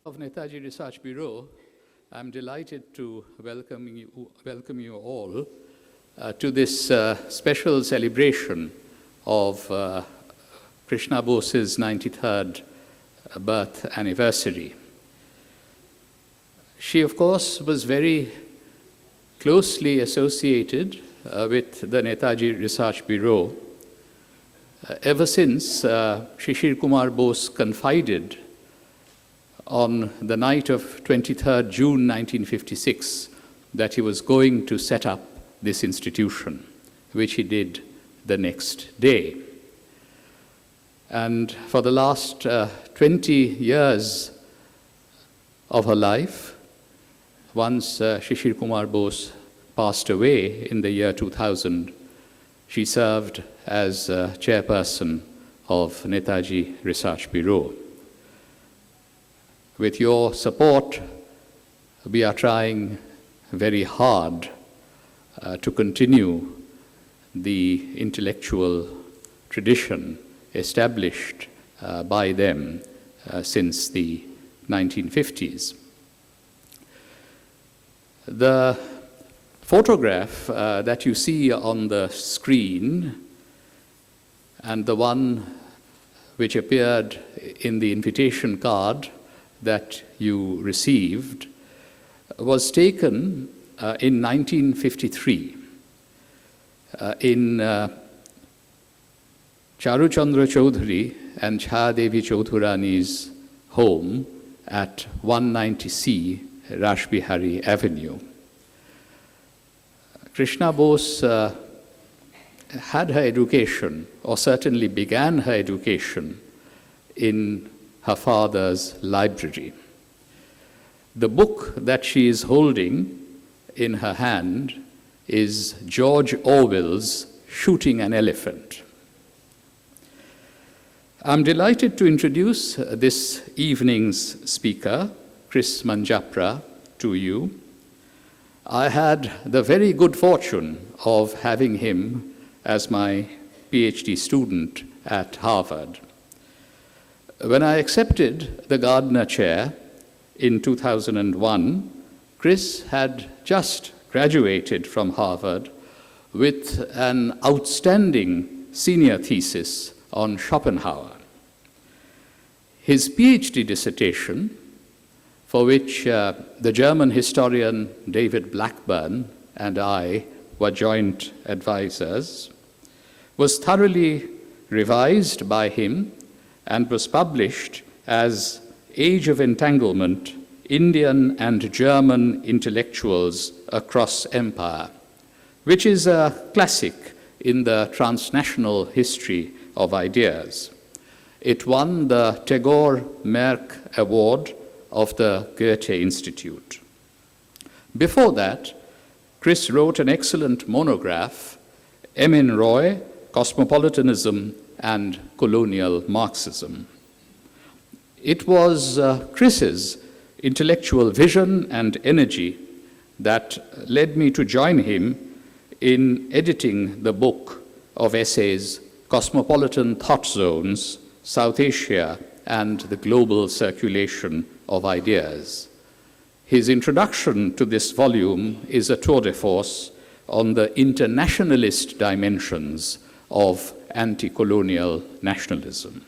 Of Netaji Research Bureau, I'm delighted to welcome you all to this special celebration of Krishna Bose's 93rd birth anniversary. She, of course, was very closely associated with the Netaji Research Bureau ever since Shishir Kumar Bose confided on the night of 23rd June 1956 that he was going to set up this institution, which he did the next day. And for the last 20 years of her life, once Shishir Kumar Bose passed away in the year 2000, she served as chairperson of Netaji Research Bureau. With your support, we are trying very hard to continue the intellectual tradition established by them since the 1950s. The photograph that you see on the screen and the one which appeared in the invitation card that you received was taken in 1953 in Charu Chandra Chaudhary and Chha Devi Chaudhurani's home at 190C Rashbihari Avenue. Krishna Bose had her education, or certainly began her education, in her father's library. The book that she is holding in her hand is George Orwell's Shooting an Elephant. I'm delighted to introduce this evening's speaker, Kris Manjapra, to you. I had the very good fortune of having him as my PhD student at Harvard. When I accepted the Gardner Chair in 2001, Kris had just graduated from Harvard with an outstanding senior thesis on Schopenhauer. His PhD dissertation, for which the German historian David Blackburn and I were joint advisors, was thoroughly revised by him and was published as Age of Entanglement, Indian and German Intellectuals Across Empire, which is a classic in the transnational history of ideas. It won the Tagore-Merck Award of the Goethe Institute. Before that, Kris wrote an excellent monograph, M.N. Roy, Cosmopolitanism and Colonial Marxism. It was Kris's intellectual vision and energy that led me to join him in editing the book of essays, Cosmopolitan Thought Zones, South Asia, and the Global Circulation of Ideas. His introduction to this volume is a tour de force on the internationalist dimensions of anti-colonial nationalism.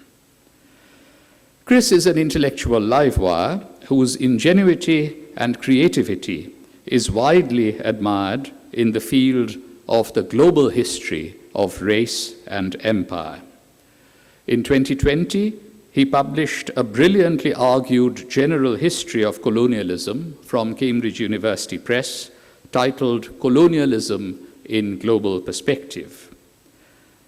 Kris is an intellectual livewire whose ingenuity and creativity is widely admired in the field of the global history of race and empire. In 2020, he published a brilliantly argued general history of colonialism from Cambridge University Press titled Colonialism in Global Perspective.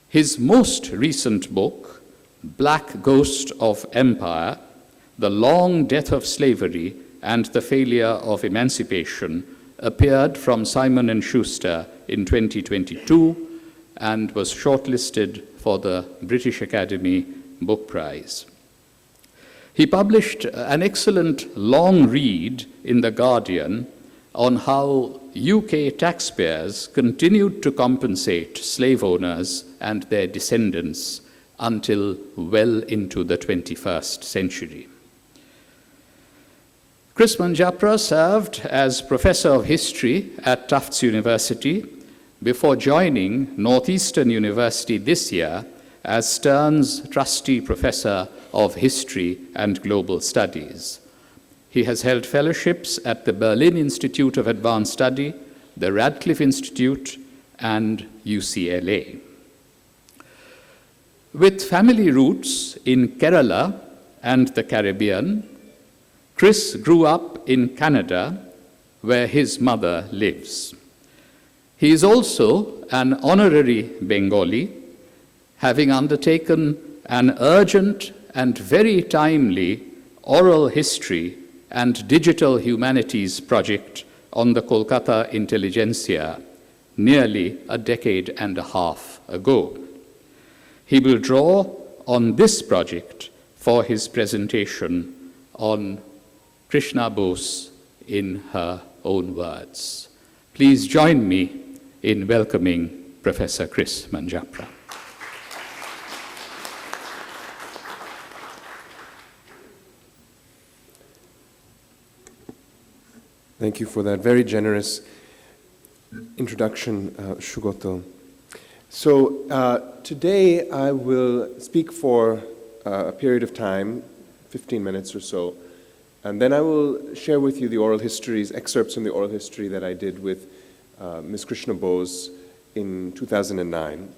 His most recent book, Black Ghost of Empire, The Long Death of Slavery and the Failure of Emancipation, appeared from Simon & Schuster in 2022 and was shortlisted for the British Academy Book Prize. He published an excellent long read in The Guardian on how UK taxpayers continued to compensate slave owners and their descendants until well into the 21st century. Kris Manjapra served as Professor of History at Tufts University before joining Northeastern University this year as Stearns Trustee Professor of History and Global Studies. He has held fellowships at the Berlin Institute of Advanced Study, the Radcliffe Institute, and UCLA. With family roots in Kerala and the Caribbean, Kris grew up in Canada, where his mother lives. He is also an honorary Bengali, having undertaken an urgent and very timely oral history and digital humanities project on the Kolkata intelligentsia nearly a decade and a half ago. He will draw on this project for his presentation on Krishna Bose in her own words. Please join me in welcoming Professor Kris Manjapra. Thank you for that very generous introduction, Shugoto. So today I will speak for a period of time, 15 minutes or so, and then I will share with you the oral histories, excerpts from the oral history that I did with Ms. Krishna Bose in 2009.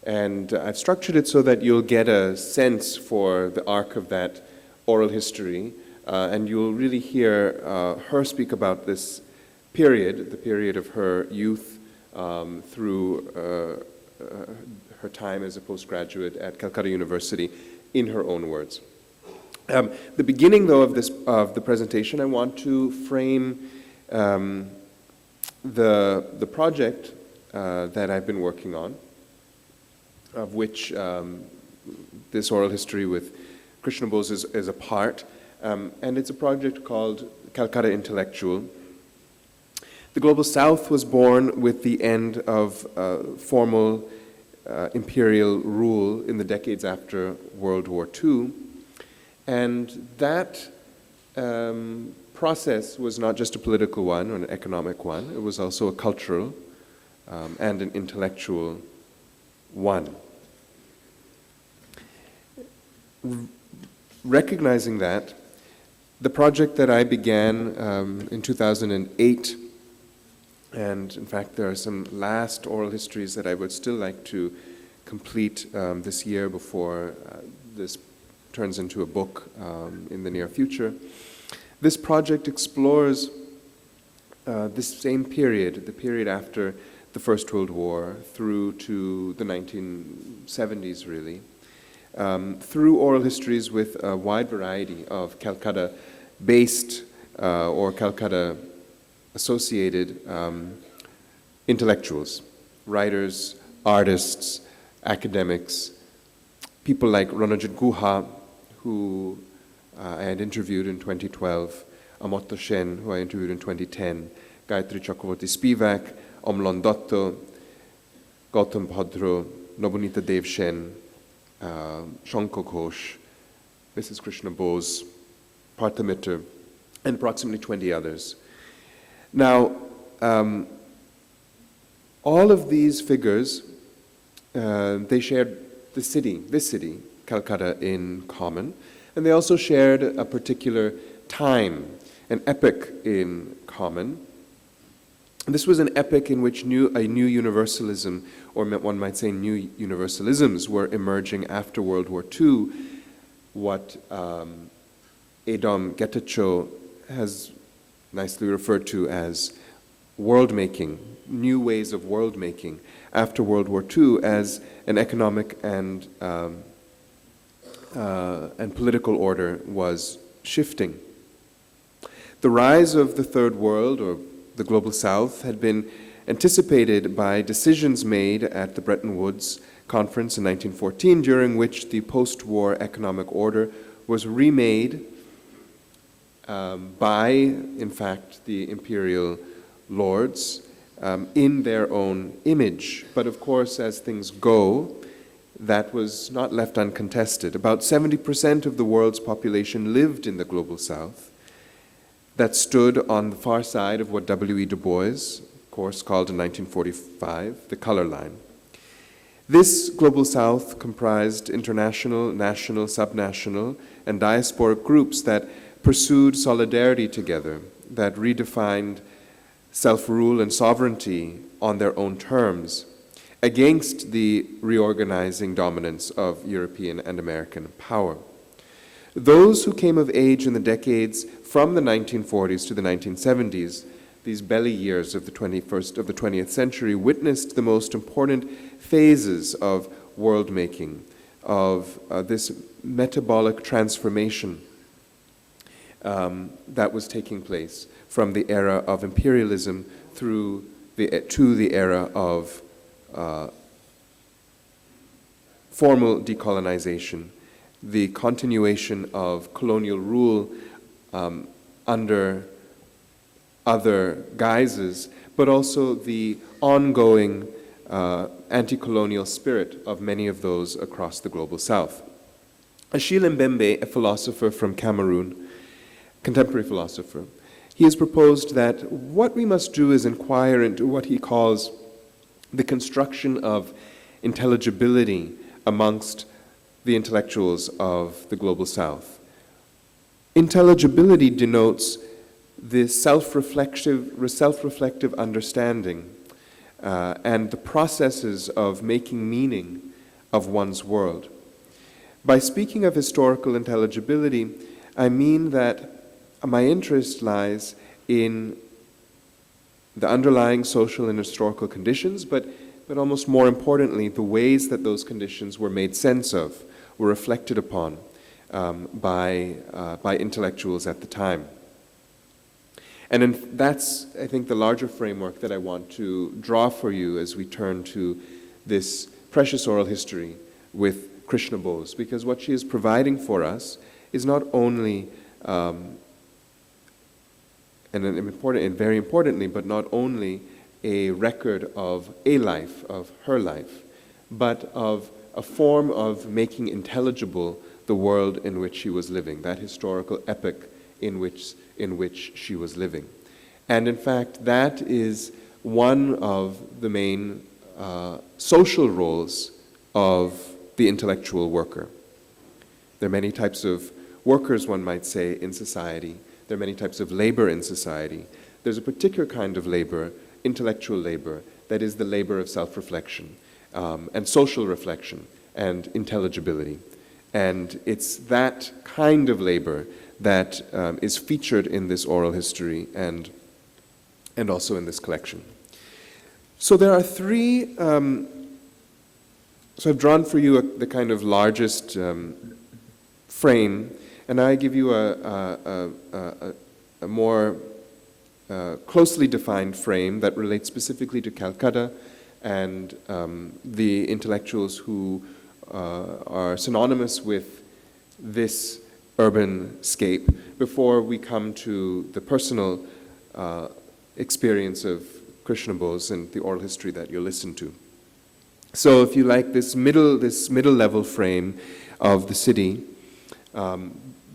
And I've structured it so that you'll get a sense for the arc of that oral history, and you'll really hear her speak about this period, the period of her youth through her time as a postgraduate at Calcutta University, in her own words. The beginning, though, of the presentation, I want to frame the project that I've been working on, of which this oral history with Krishna Bose is a part, and it's a project called Calcutta Intellectual. The Global South was born with the end of formal imperial rule in the decades after World War II. And that process was not just a political one or an economic one, it was also a cultural and an intellectual one. Recognizing that, the project that I began in 2008, and in fact there are some last oral histories that I would still like to complete this year before this turns into a book in the near future. This project explores this same period, the period after the First World War through to the 1970s really, through oral histories with a wide variety of Calcutta-based or Calcutta-associated intellectuals, writers, artists, academics, people like Ranajit Guha, who I had interviewed in 2012, Amartya Sen, who I interviewed in 2010, Gayatri Chakravarti Spivak, Omlan Dotto, Gautam Bhadra, Nobunita Dev Sen, Shankar Ghosh, Mrs. Krishna Bose, Partha Mitter, and approximately 20 others. Now, all of these figures, they shared this city, Calcutta, in common, and they also shared a particular time, an epoch in common. This was an epoch in which a new universalism, or one might say new universalisms, were emerging after World War II, what Adam Getachew has nicely referred to as world-making, new ways of world-making after World War II as an economic and political order was shifting. The rise of the Third World, or the Global South, had been anticipated by decisions made at the Bretton Woods Conference in 1914, during which the post-war economic order was remade by, in fact, the imperial lords in their own image. But of course, as things go, that was not left uncontested. About 70% of the world's population lived in the Global South. that stood on the far side of what W.E. Du Bois, of course, called in 1945 the color line. This global south comprised international, national, subnational, and diasporic groups that pursued solidarity together, that redefined self-rule and sovereignty on their own terms against the reorganizing dominance of European and American power. Those who came of age in the decades from the 1940s to the 1970s, these belly years of the 20th century, witnessed the most important phases of world-making, of this metabolic transformation that was taking place from the era of imperialism to the era of formal decolonization, the continuation of colonial rule under other guises, but also the ongoing anti-colonial spirit of many of those across the global south. Achille Mbembe, a philosopher from Cameroon, contemporary philosopher, he has proposed that what we must do is inquire into what he calls the construction of intelligibility amongst the intellectuals of the global south. Intelligibility denotes the self-reflective understanding and the processes of making meaning of one's world. By speaking of historical intelligibility, I mean that my interest lies in the underlying social and historical conditions, but almost more importantly, the ways that those conditions were made sense of, were reflected upon by intellectuals at the time. And that's, I think, the larger framework that I want to draw for you as we turn to this precious oral history with Krishna Bose, because what she is providing for us is not only and very importantly, but not only a record of a life, of her life, but of a form of making intelligible the world in which she was living, that historical epoch in which she was living. And in fact, that is one of the main social roles of the intellectual worker. There are many types of workers, one might say, in society. There are many types of labor in society. There's a particular kind of labor, intellectual labor, that is the labor of self-reflection and social reflection and intelligibility. And it's that kind of labor that is featured in this oral history and also in this collection. So there are three, so I've drawn for you the kind of largest frame, and I give you a more closely defined frame that relates specifically to Calcutta and the intellectuals who are synonymous with this urban scape before we come to the personal experience of Krishna Bose and the oral history that you'll listen to. So if you like this middle level frame of the city,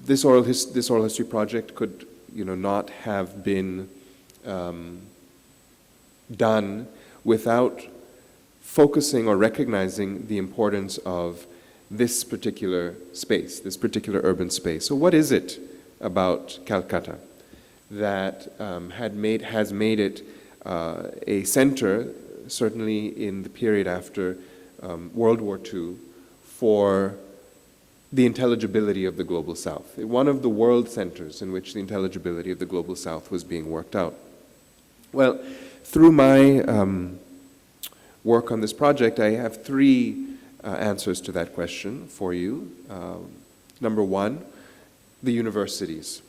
this oral history project could, not have been done without focusing or recognizing the importance of this particular space, this particular urban space. So what is it about Calcutta that has made it a center, certainly in the period after World War II, for the intelligibility of the global south, one of the world centers in which the intelligibility of the global south was being worked out? Well, through my work on this project, I have three answers to that question for you. Number one, the universities.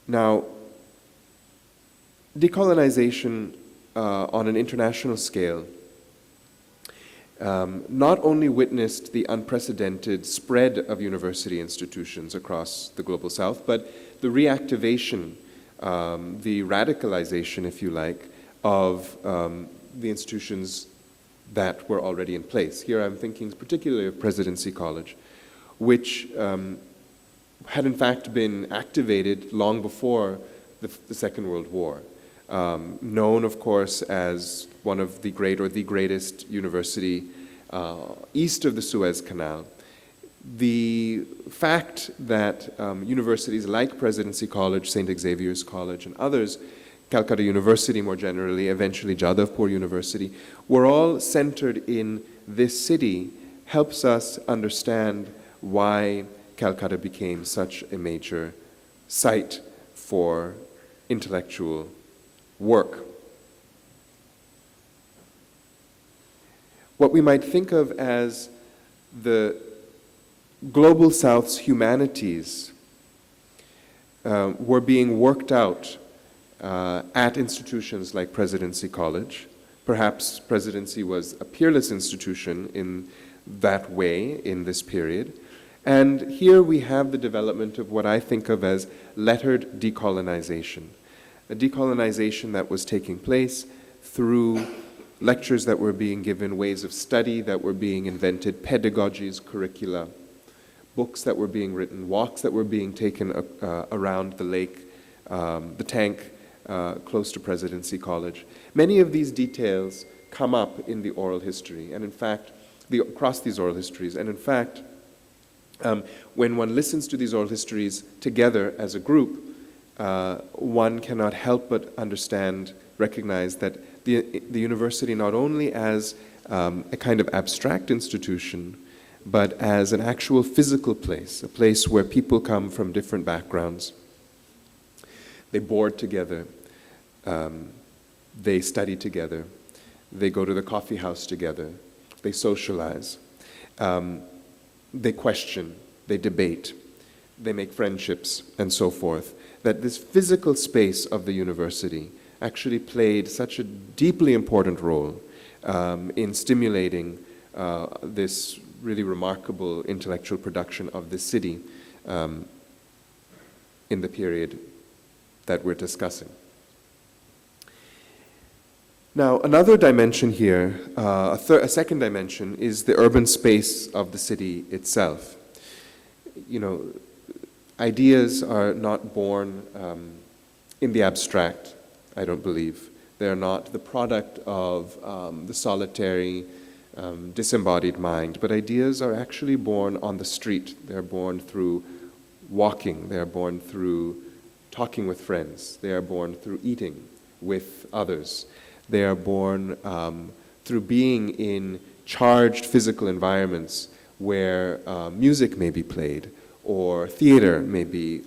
Now, decolonization on an international scale not only witnessed the unprecedented spread of university institutions across the global south, but the reactivation, the radicalization, if you like, of the institutions that were already in place. Here I'm thinking particularly of Presidency College, which had in fact been activated long before the Second World War. Known, of course, as one of the great or the greatest university east of the Suez Canal. The fact that universities like Presidency College, St. Xavier's College, and others, Calcutta University more generally, eventually Jadavpur University, were all centered in this city helps us understand why Calcutta became such a major site for intellectual work. What we might think of as the Global South's humanities were being worked out at institutions like Presidency College. Perhaps Presidency was a peerless institution in that way in this period. And here we have the development of what I think of as lettered decolonization. A decolonization that was taking place through lectures that were being given, ways of study that were being invented, pedagogies, curricula, books that were being written, walks that were being taken around the lake, the tank close to Presidency College. Many of these details come up in the oral history, and in fact, across these oral histories. And in fact, when one listens to these oral histories together as a group, one cannot help but understand, recognize that the university not only as a kind of abstract institution, but as an actual physical place, a place where people come from different backgrounds. They board together, they study together, they go to the coffee house together, they socialize, they question, they debate, they make friendships, and so forth. That this physical space of the university actually played such a deeply important role in stimulating this really remarkable intellectual production of the city in the period that we're discussing. Now, another dimension here, a second dimension, is the urban space of the city itself. You know, ideas are not born in the abstract, I don't believe. They're not the product of the solitary, disembodied mind, but ideas are actually born on the street. They're born through walking. They're born through talking with friends. They are born through eating with others. They are born through being in charged physical environments where music may be played or theater may be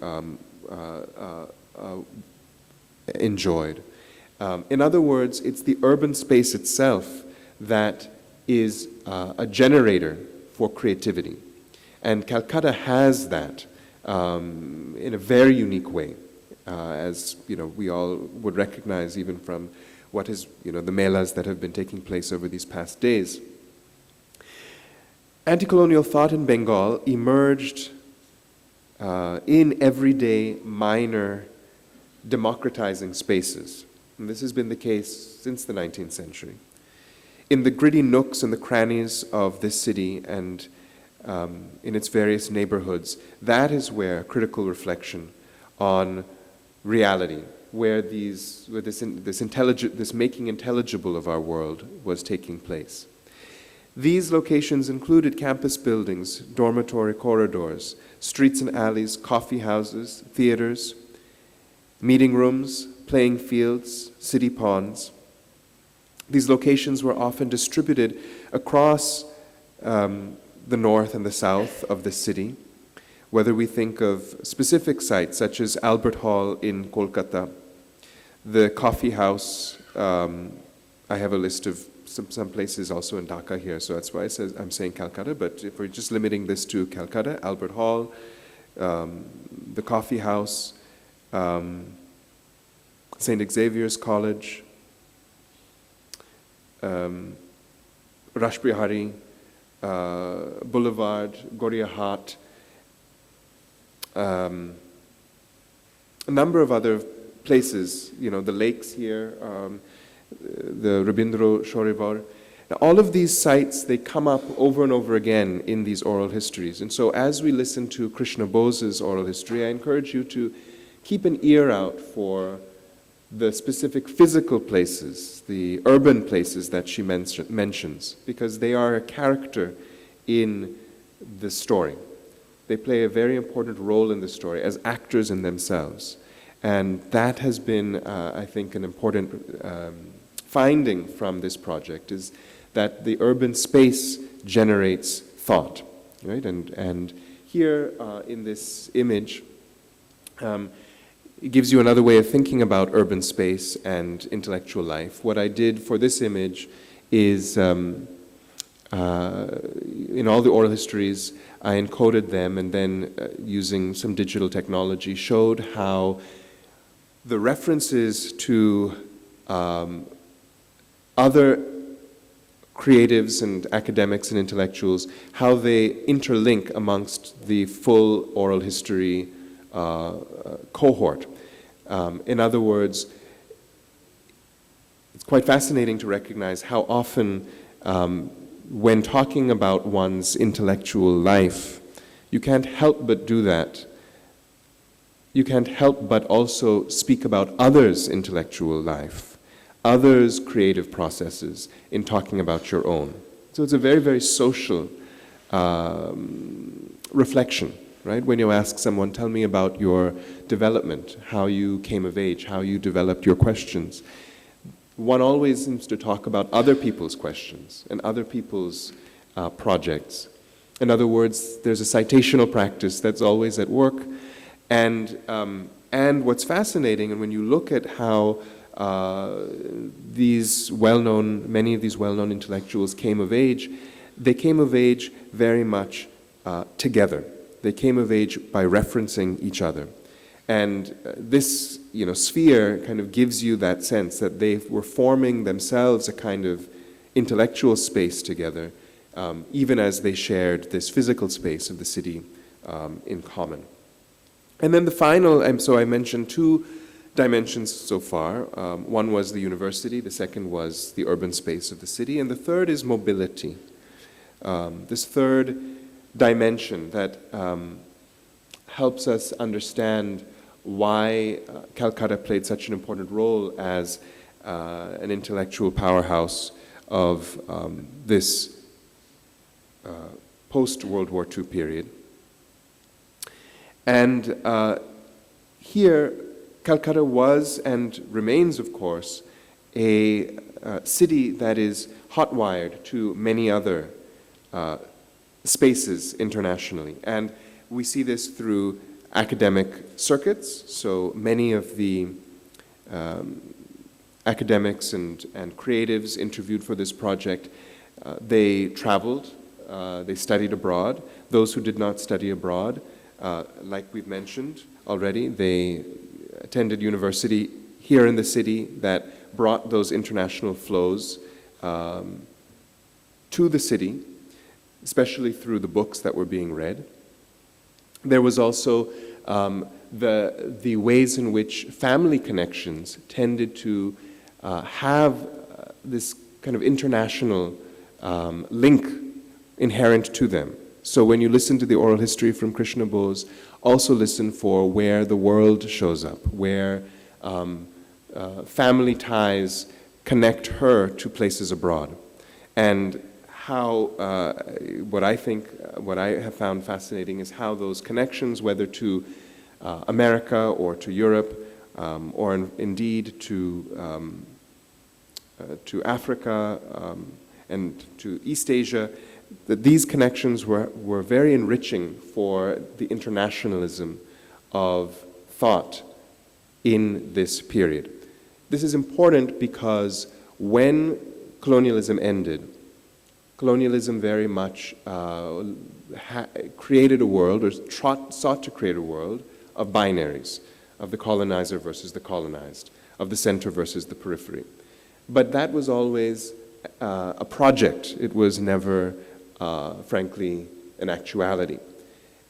enjoyed. In other words, it's the urban space itself that is a generator for creativity. And Calcutta has that in a very unique way, as you know, we all would recognize even from what is, you know, the melas that have been taking place over these past days. Anti-colonial thought in Bengal emerged in everyday, minor, democratizing spaces. And this has been the case since the 19th century. In the gritty nooks and the crannies of this city and in its various neighborhoods, that is where critical reflection on reality, where this making intelligible of our world was taking place. These locations included campus buildings, dormitory corridors, streets and alleys, coffee houses, theaters, meeting rooms, playing fields, city ponds. These locations were often distributed across the north and the south of the city, whether we think of specific sites such as Albert Hall in Kolkata, the coffee house. I have a list of some places also in Dhaka here, so that's why I'm saying Calcutta, but if we're just limiting this to Calcutta, Albert Hall, the coffee house, St. Xavier's College, Rashbihari Boulevard, Goria Hat, a number of other places, you know, the lakes here, the Rabindra Shorevar. Now, all of these sites, they come up over and over again in these oral histories. And so as we listen to Krishna Bose's oral history, I encourage you to keep an ear out for the specific physical places, the urban places that she mentions, because they are a character in the story. They play a very important role in the story as actors in themselves. And that has been, I think, an important finding from this project, is that the urban space generates thought, right? And here in this image, it gives you another way of thinking about urban space and intellectual life. What I did for this image is, in all the oral histories, I encoded them and then, using some digital technology, showed how the references to other creatives and academics and intellectuals, how they interlink amongst the full oral history cohort. In other words, it's quite fascinating to recognize how often, when talking about one's intellectual life, you can't help but do that. You can't help but also speak about others' intellectual life, others' creative processes in talking about your own. So it's a very, very social reflection. Right? When you ask someone, tell me about your development, how you came of age, how you developed your questions, one always seems to talk about other people's questions and other people's projects. In other words, there's a citational practice that's always at work. And what's fascinating, and when you look at how many of these well-known intellectuals came of age, they came of age very much together. They came of age by referencing each other. And this, sphere kind of gives you that sense that they were forming themselves a kind of intellectual space together, even as they shared this physical space of the city in common. And then the final, so I mentioned two dimensions so far. One was the university, the second was the urban space of the city, and the third is mobility. This third dimension that helps us understand why Calcutta played such an important role as an intellectual powerhouse of this post-World War II period. And here, Calcutta was and remains, of course, a city that is hotwired to many other spaces internationally. And we see this through academic circuits. So many of the academics and creatives interviewed for this project, they traveled, they studied abroad. Those who did not study abroad, like we've mentioned already, they attended university here in the city that brought those international flows to the city, especially through the books that were being read. There was also the ways in which family connections tended to have this kind of international link inherent to them. So when you listen to the oral history from Krishna Bose, also listen for where the world shows up, where family ties connect her to places abroad. And how, what I have found fascinating is how those connections, whether to America or to Europe, or indeed to Africa and to East Asia, that these connections were very enriching for the internationalism of thought in this period. This is important because when colonialism ended, colonialism very much created a world, or sought to create a world, of binaries, of the colonizer versus the colonized, of the center versus the periphery. But that was always a project. It was never, frankly, an actuality.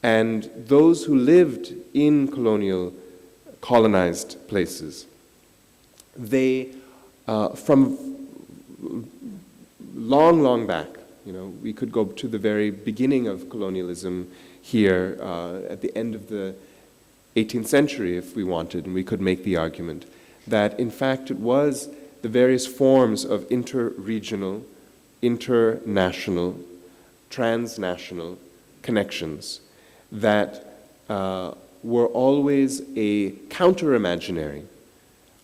And those who lived in colonial, colonized places, they, from long, long back. We could go to the very beginning of colonialism here at the end of the 18th century if we wanted, and we could make the argument that in fact it was the various forms of inter-regional, international, transnational connections that were always a counter-imaginary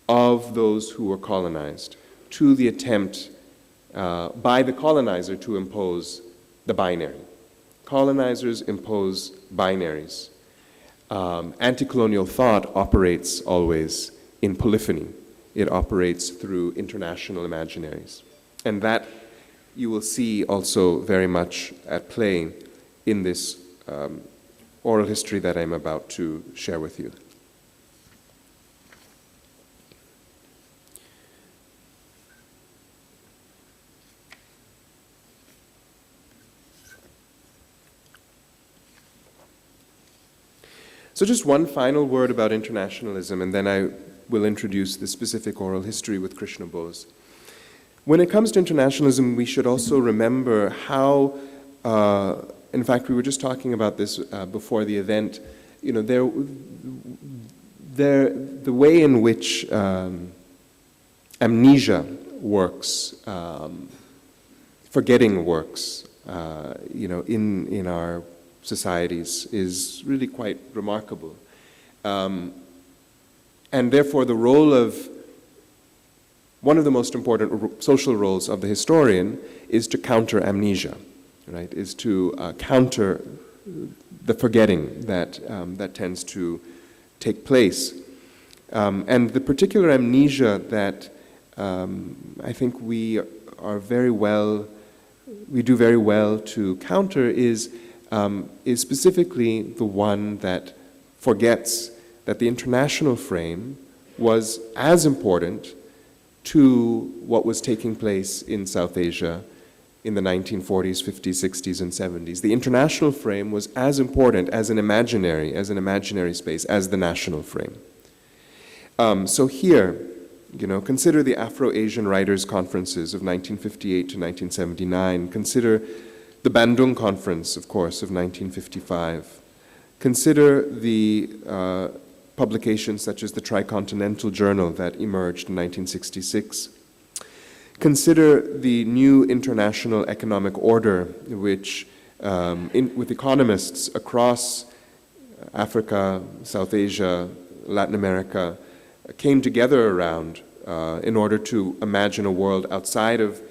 of those who were colonized to the attempt by the colonizer to impose the binary. Colonizers impose binaries. Anti-colonial thought operates always in polyphony. It operates through international imaginaries. And that you will see also very much at play in this oral history that I'm about to share with you. So just one final word about internationalism, and then I will introduce the specific oral history with Krishna Bose. When it comes to internationalism, we should also remember how, in fact, we were just talking about this before the event, the way in which amnesia works, forgetting works, in our societies is really quite remarkable. And therefore the role of, one of the most important social roles of the historian is to counter amnesia, right? Is to counter the forgetting that, that tends to take place. And the particular amnesia that I think we do very well to counter is specifically the one that forgets that the international frame was as important to what was taking place in South Asia in the 1940s, 50s, 60s, and 70s. The international frame was as important as an imaginary space, as the national frame. So here, consider the Afro-Asian Writers' Conferences of 1958 to 1979. Consider the Bandung Conference, of course, of 1955. Consider the publications such as the Tricontinental Journal that emerged in 1966. Consider the new international economic order, which, with economists across Africa, South Asia, Latin America, came together around in order to imagine a world outside of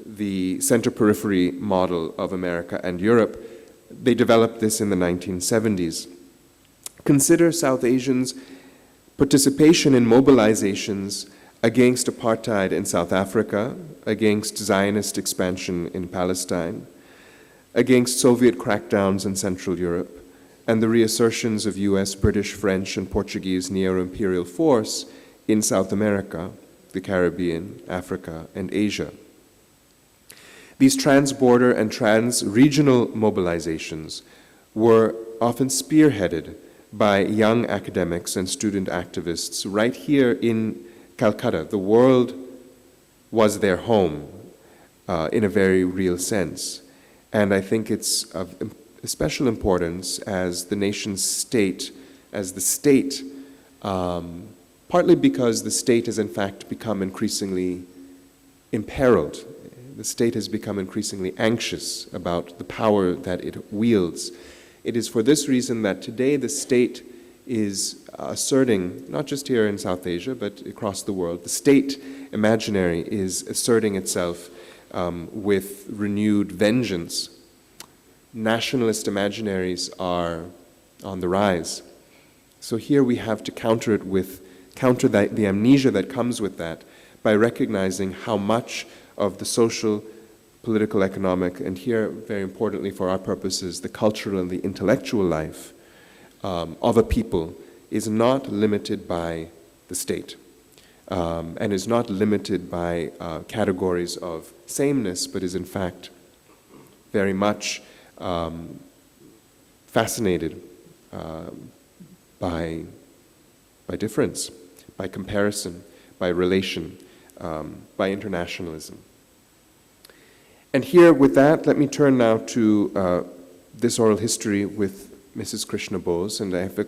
the center-periphery model of America and Europe. They developed this in the 1970s. Consider South Asians' participation in mobilizations against apartheid in South Africa, against Zionist expansion in Palestine, against Soviet crackdowns in Central Europe, and the reassertions of US, British, French, and Portuguese neo-imperial force in South America, the Caribbean, Africa, and Asia. These trans-border and trans-regional mobilizations were often spearheaded by young academics and student activists right here in Calcutta. The world was their home in a very real sense. And I think it's of special importance as the nation's state, as the state, partly because the state has in fact become increasingly imperiled. The state has become increasingly anxious about the power that it wields. It is for this reason that today the state is asserting, not just here in South Asia, but across the world, the state imaginary is asserting itself with renewed vengeance. Nationalist imaginaries are on the rise. So here we have to counter the amnesia that comes with that by recognizing how much of the social, political, economic, and here, very importantly for our purposes, the cultural and the intellectual life of a people is not limited by the state and is not limited by categories of sameness, but is in fact very much fascinated by difference, by comparison, by relation, by internationalism. And here, with that, let me turn now to this oral history with Mrs. Krishna Bose, and I have a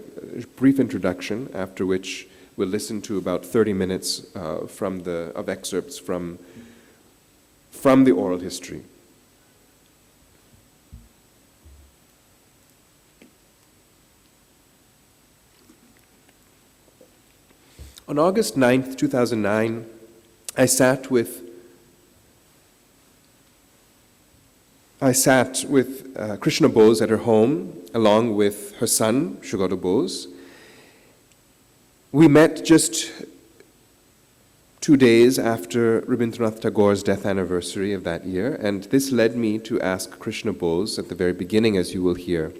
brief introduction, after which we'll listen to about 30 minutes of excerpts from the oral history. On August 9th, 2009, I sat with Krishna Bose at her home, along with her son, Shugata Bose. We met just 2 days after Rabindranath Tagore's death anniversary of that year, and this led me to ask Krishna Bose at the very beginning, as you will hear,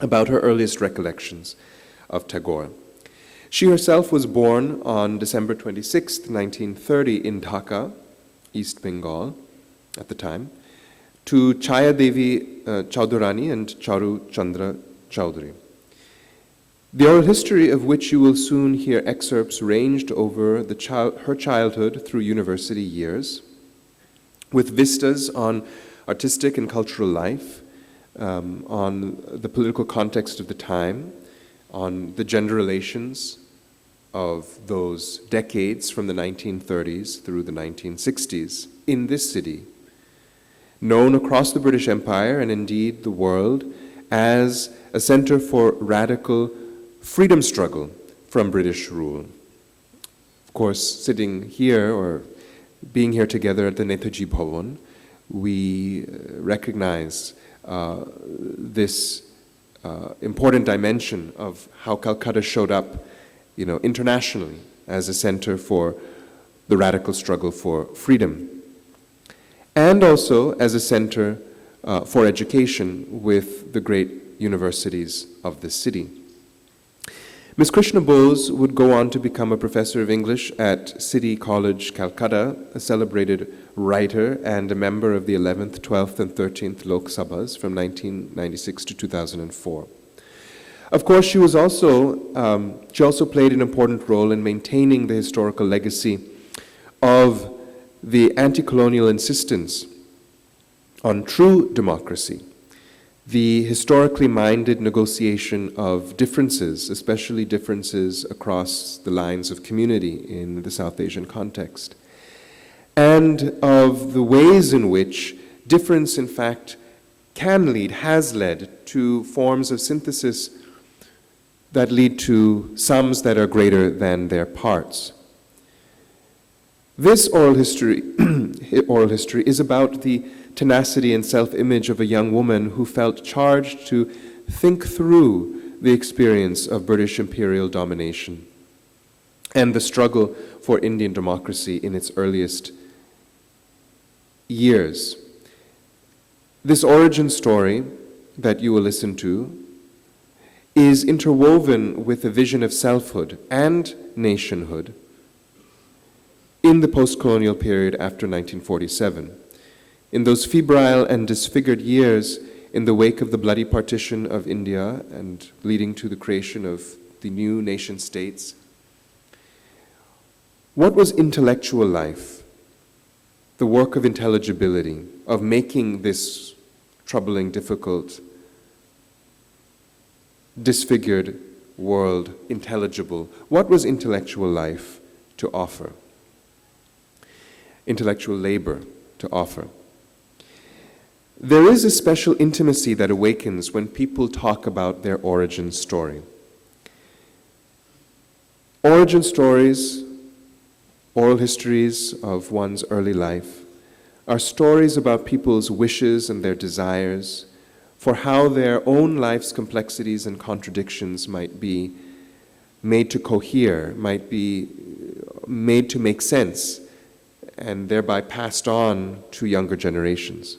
about her earliest recollections of Tagore. She herself was born on December 26, 1930, in Dhaka, East Bengal, at the time, to Chaya Devi Chaudharani and Charu Chandra Chaudhary. The oral history of which you will soon hear excerpts ranged over her childhood through university years, with vistas on artistic and cultural life, on the political context of the time, on the gender relations of those decades from the 1930s through the 1960s in this city, known across the British Empire and indeed the world as a center for radical freedom struggle from British rule. Of course, sitting here or being here together at the Netaji Bhawan, we recognize this important dimension of how Calcutta showed up, internationally as a center for the radical struggle for freedom, and also as a center for education with the great universities of the city. Ms. Krishna Bose would go on to become a professor of English at City College, Calcutta, a celebrated writer and a member of the 11th, 12th, and 13th Lok Sabhas from 1996 to 2004. Of course, she also played an important role in maintaining the historical legacy of the anti-colonial insistence on true democracy, the historically minded negotiation of differences, especially differences across the lines of community in the South Asian context, and of the ways in which difference, in fact, has led to forms of synthesis that lead to sums that are greater than their parts. This oral history is about the tenacity and self-image of a young woman who felt charged to think through the experience of British imperial domination and the struggle for Indian democracy in its earliest years. This origin story that you will listen to is interwoven with a vision of selfhood and nationhood in the post-colonial period after 1947. In those febrile and disfigured years in the wake of the bloody partition of India and leading to the creation of the new nation states, what was intellectual life? The work of intelligibility, of making this troubling, difficult, disfigured world intelligible. What was intellectual life to offer? Intellectual labor to offer. There is a special intimacy that awakens when people talk about their origin story. Origin stories, oral histories of one's early life, are stories about people's wishes and their desires for how their own life's complexities and contradictions might be made to cohere, might be made to make sense, and thereby passed on to younger generations.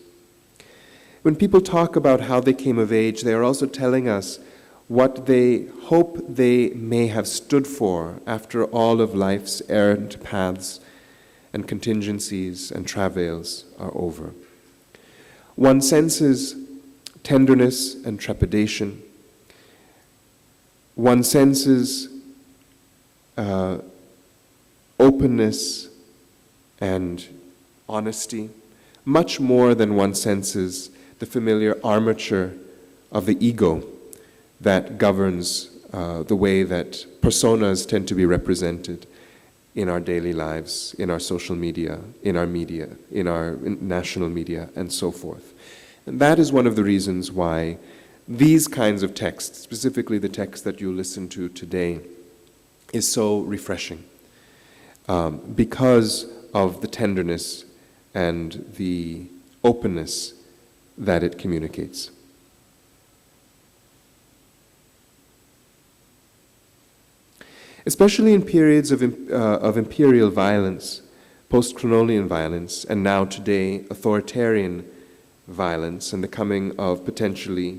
When people talk about how they came of age, they are also telling us what they hope they may have stood for after all of life's errant paths and contingencies and travails are over. One senses tenderness and trepidation. One senses openness and honesty. much more than one senses the familiar armature of the ego that governs the way that personas tend to be represented in our daily lives, in our social media, in our national media, and so forth. And that is one of the reasons why these kinds of texts, specifically the text that you listen to today, is so refreshing, because of the tenderness and the openness that it communicates. Especially in periods of imperial violence, post-colonial violence, and now today authoritarian violence and the coming of potentially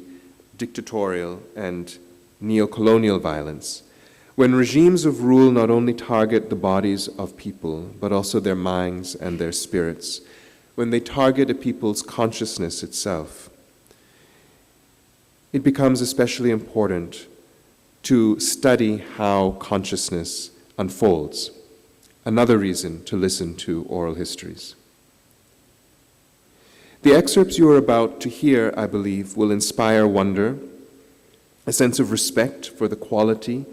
dictatorial and neo-colonial violence, when regimes of rule not only target the bodies of people, but also their minds and their spirits, when they target a people's consciousness itself, it becomes especially important to study how consciousness unfolds. Another reason to listen to oral histories. The excerpts you are about to hear, I believe, will inspire wonder, a sense of respect for the quality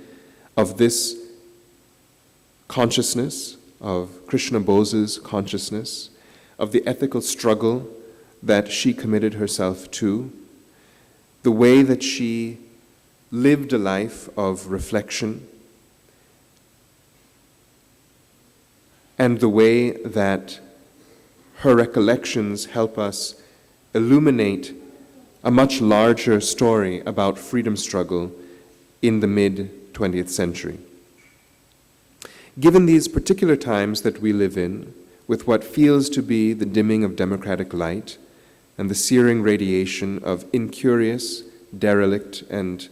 of this consciousness, of Krishna Bose's consciousness, of the ethical struggle that she committed herself to, the way that she lived a life of reflection, and the way that her recollections help us illuminate a much larger story about freedom struggle in the mid-20th century. Given these particular times that we live in, with what feels to be the dimming of democratic light and the searing radiation of incurious, derelict, and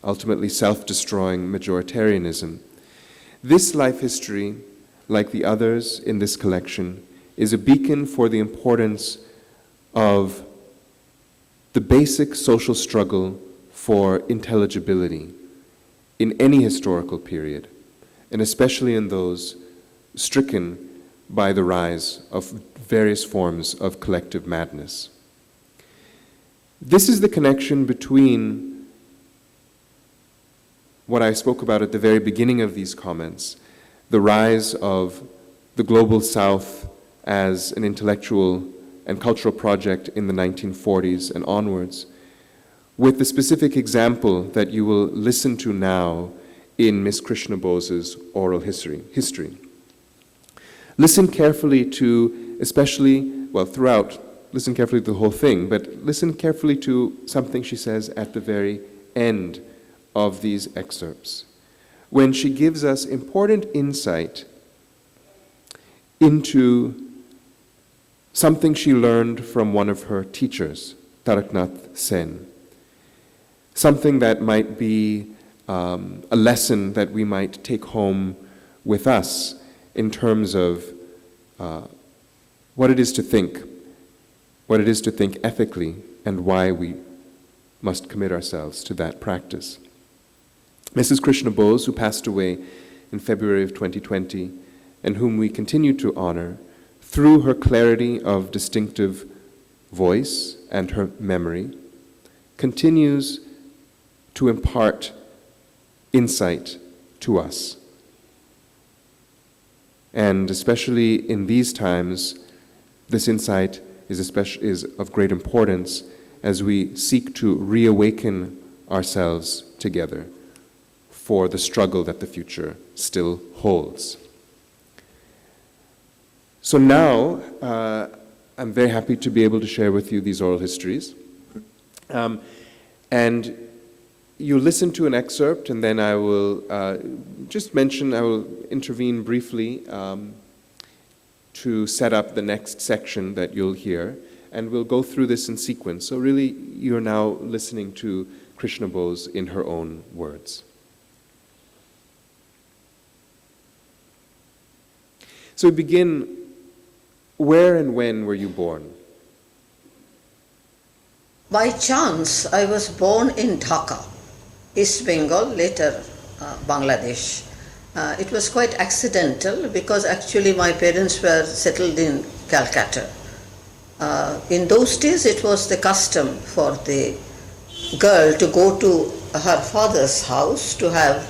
ultimately self-destroying majoritarianism, this life history, like the others in this collection, is a beacon for the importance of the basic social struggle for intelligibility in any historical period, and especially in those stricken by the rise of various forms of collective madness. This is the connection between what I spoke about at the very beginning of these comments, the rise of the Global South as an intellectual and cultural project in the 1940s and onwards, with the specific example that you will listen to now in Miss Krishna Bose's oral history. Listen carefully to, listen carefully to the whole thing, but listen carefully to something she says at the very end of these excerpts, when she gives us important insight into something she learned from one of her teachers, Taraknath Sen. Something that might be a lesson that we might take home with us in terms of what it is to think ethically, and why we must commit ourselves to that practice. Mrs. Krishna Bose, who passed away in February of 2020, and whom we continue to honor, through her clarity of distinctive voice and her memory, continues to impart insight to us. And especially in these times, this insight is of great importance as we seek to reawaken ourselves together for the struggle that the future still holds. So now, I'm very happy to be able to share with you these oral histories. And you listen to an excerpt, and then I will I will intervene briefly to set up the next section that you'll hear, and we'll go through this in sequence. So really, you're now listening to Krishna Bose in her own words. So we begin, where and when were you born? By chance, I was born in Dhaka, East Bengal, later Bangladesh. It was quite accidental because actually my parents were settled in Calcutta. In those days, it was the custom for the girl to go to her father's house to have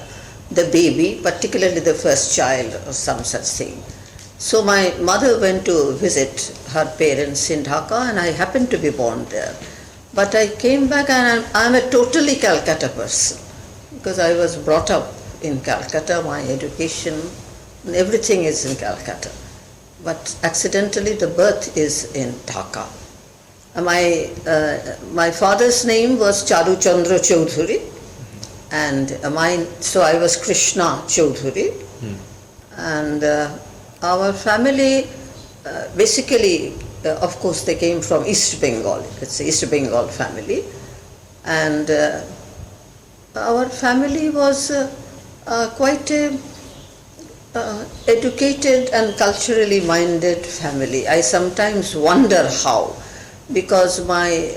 the baby, particularly the first child or some such thing. So my mother went to visit her parents in Dhaka, and I happened to be born there. But I came back and I'm a totally Calcutta person, because I was brought up in Calcutta, my education, and everything is in Calcutta. But accidentally the birth is in Dhaka. My father's name was Charu Chandra Chaudhuri, and so I was Krishna Chaudhuri. And our family, basically, of course, they came from East Bengal. It's the East Bengal family. And our family was quite a educated and culturally minded family. I sometimes wonder how, because my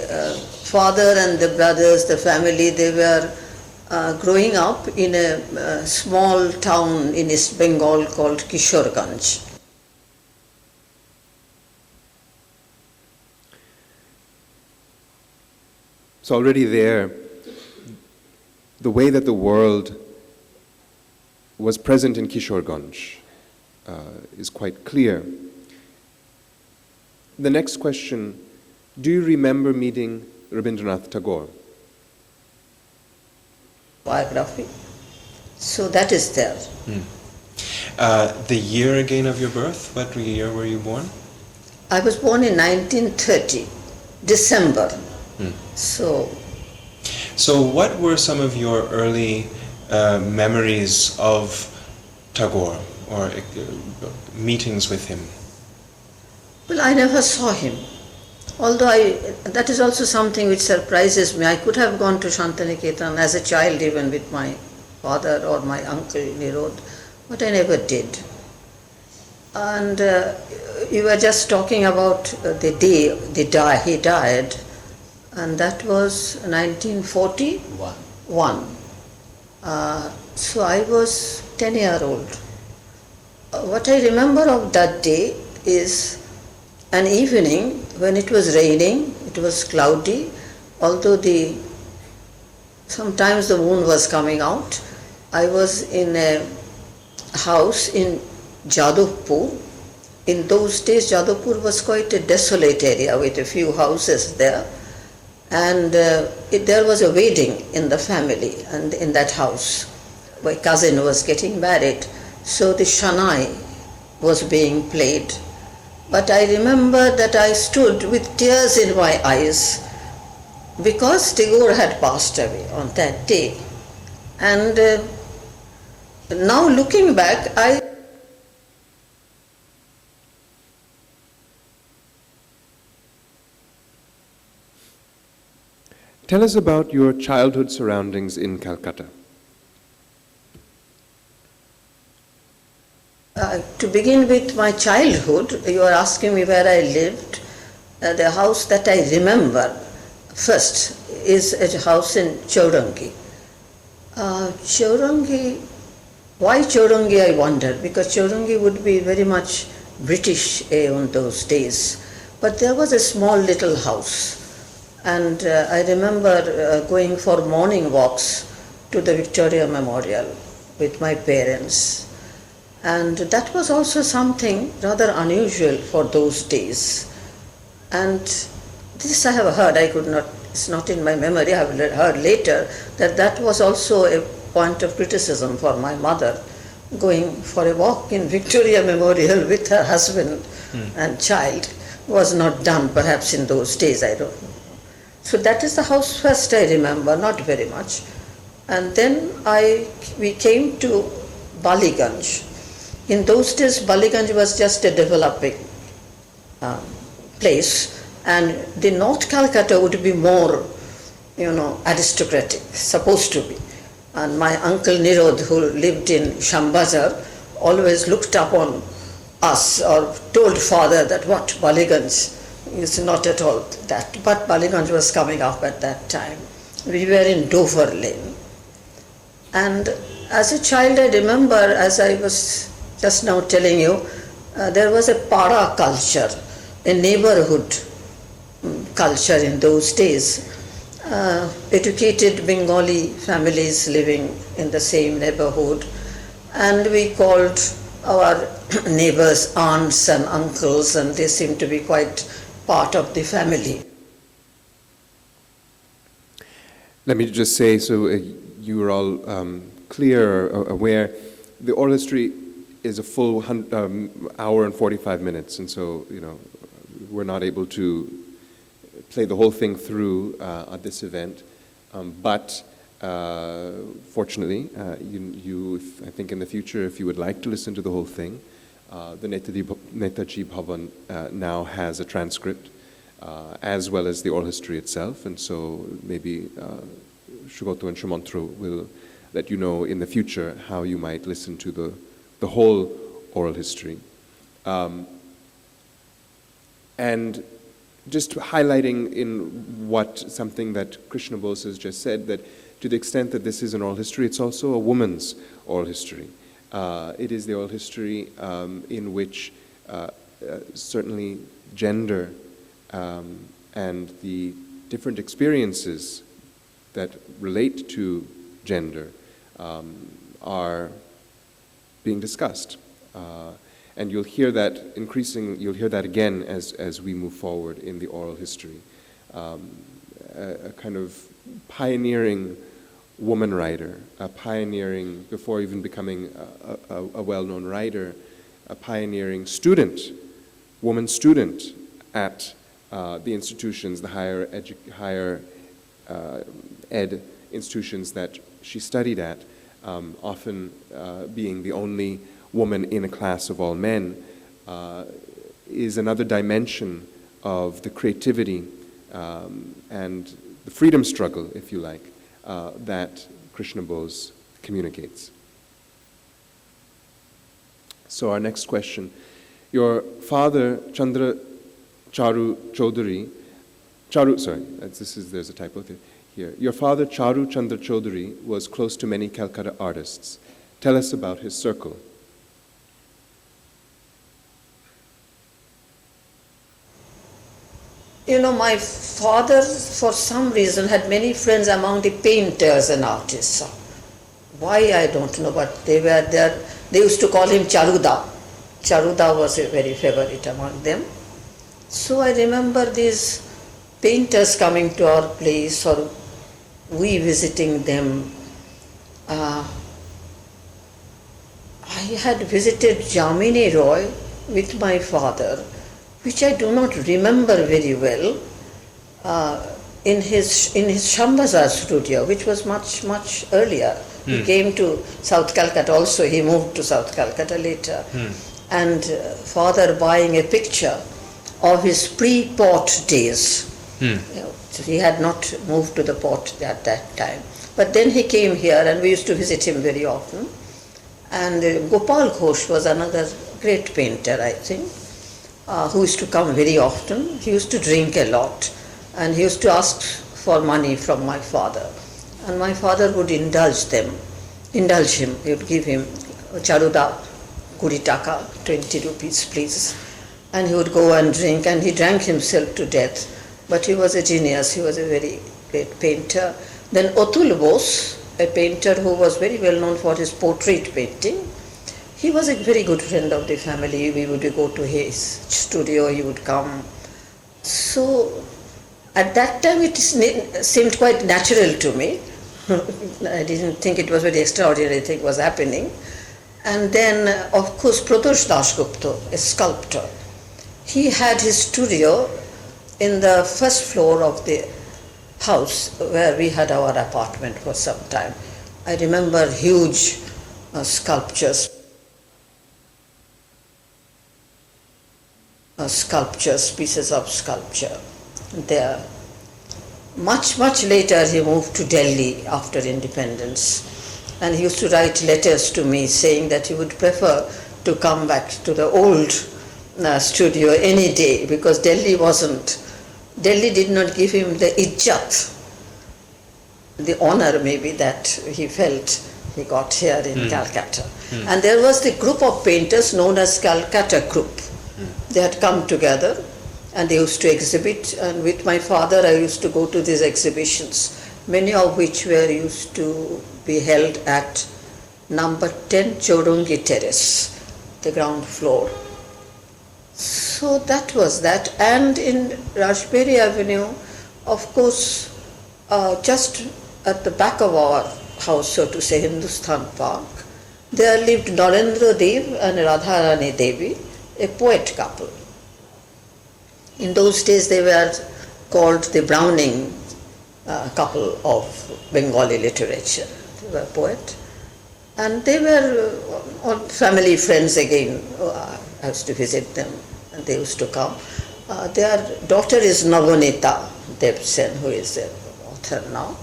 father and the brothers, the family, they were growing up in a small town in East Bengal called Kishorganj. So already there, the way that the world was present in Kishorganj is quite clear. The next question, do you remember meeting Rabindranath Tagore? Biography. So that is there. The year again of your birth, what year were you born? I was born in 1930, December. So what were some of your early memories of Tagore or meetings with him? well, I never saw him. Although that is also something which surprises me. I could have gone to Shantiniketan as a child, even with my father or my uncle Nirod, but I never did. And you were just talking about the day he died, and that was 1941. So I was 10-year-old. What I remember of that day is an evening when it was raining, it was cloudy, although sometimes the moon was coming out. I was in a house in Jadavpur. In those days, Jadavpur was quite a desolate area with a few houses there. And there was a wedding in the family and in that house. My cousin was getting married, so the Shanai was being played. But I remember that I stood with tears in my eyes because Tagore had passed away on that day. And now looking back, Tell us about your childhood surroundings in Calcutta. To begin with my childhood, you are asking me where I lived. The house that I remember first is a house in Chaurangi. Chaurangi, why Chaurangi I wondered, because Chaurangi would be very much British on those days. But there was a small little house, and I remember going for morning walks to the Victoria Memorial with my parents. And that was also something rather unusual for those days. And this I have heard, it's not in my memory, I have heard later that was also a point of criticism for my mother, going for a walk in Victoria Memorial with her husband and child was not done perhaps in those days, I don't know. So that is the house first I remember, not very much. And then we came to Baliganj. In those days, Baliganj was just a developing place, and the North Calcutta would be more, aristocratic, supposed to be. And my uncle Nirod, who lived in Shambazar, always looked upon us or told father that what, Baliganj is not at all that. But Baliganj was coming up at that time. We were in Dover Lane. And as a child, I remember, as I was just now telling you, there was a para culture, a neighborhood culture in those days. Educated Bengali families living in the same neighborhood, and we called our neighbors aunts and uncles, and they seemed to be quite part of the family. Let me just say, so you are all clear or aware, the oral history is a full hour and 45 minutes, and so, we're not able to play the whole thing through at this event, but fortunately, I think in the future, if you would like to listen to the whole thing, the Netaji Bhawan now has a transcript, as well as the oral history itself, and so maybe Shugoto and Shumantro will let you know in the future how you might listen to the whole oral history. And just highlighting in something that Krishna Bose has just said, that to the extent that this is an oral history, it's also a woman's oral history. It is the oral history in which certainly gender and the different experiences that relate to gender are being discussed. And you'll hear that you'll hear that again as we move forward in the oral history. A kind of pioneering woman writer, a pioneering, before even becoming a well-known writer, a pioneering student, woman student at the institutions, the higher ed institutions that she studied at, often being the only woman in a class of all men, is another dimension of the creativity and the freedom struggle, if you like, that Krishna Bose communicates. So our next question. Your father, Chandra Charu Chaudhary, there's a typo here. Your father, Charu Chandra Chaudhary, was close to many Calcutta artists. Tell us about his circle. My father, for some reason, had many friends among the painters and artists. Why, I don't know, but they were there. They used to call him Charuda. Charuda was a very favorite among them. So I remember these painters coming to our place, or we visiting them. I had visited Jamini Roy with my father, which I do not remember very well, in his Shambhazar studio, which was much earlier. He came to South Calcutta also. He moved to South Calcutta later. And father buying a picture of his pre-port days. He had not moved to the port at that time. But then he came here, and we used to visit him very often. And Gopal Ghosh was another great painter, I think, who used to come very often. He used to drink a lot, and he used to ask for money from my father. And my father would indulge him. He would give him Charuda, Kuri taka, 20 rupees please. And he would go and drink, and he drank himself to death. But he was a genius, he was a very great painter. Then Atul Bose, a painter who was very well known for his portrait painting. He was a very good friend of the family. We would go to his studio, he would come. So at that time it seemed quite natural to me. I didn't think it was very extraordinary thing was happening. And then, of course, Pradosh Dasgupta, a sculptor, he had his studio in the first floor of the house where we had our apartment for some time. I remember huge sculptures, pieces of sculpture there. Much later he moved to Delhi after independence, and he used to write letters to me saying that he would prefer to come back to the old studio any day, because Delhi did not give him the ijjat, the honor maybe that he felt he got here in Calcutta. And there was the group of painters known as Calcutta Group. They had come together, and they used to exhibit, and with my father I used to go to these exhibitions, many of which were used to be held at number 10 Chodongi Terrace, the ground floor. So that was that. And in Raspberry Avenue, of course, just at the back of our house, so to say, Hindustan Park, there lived Narendra Dev and Radharani Devi, a poet couple. In those days they were called the Browning couple of Bengali literature. They were poet. And they were all family friends again. I used to visit them and they used to come. Their daughter is Navanita Devsen, who is an author now.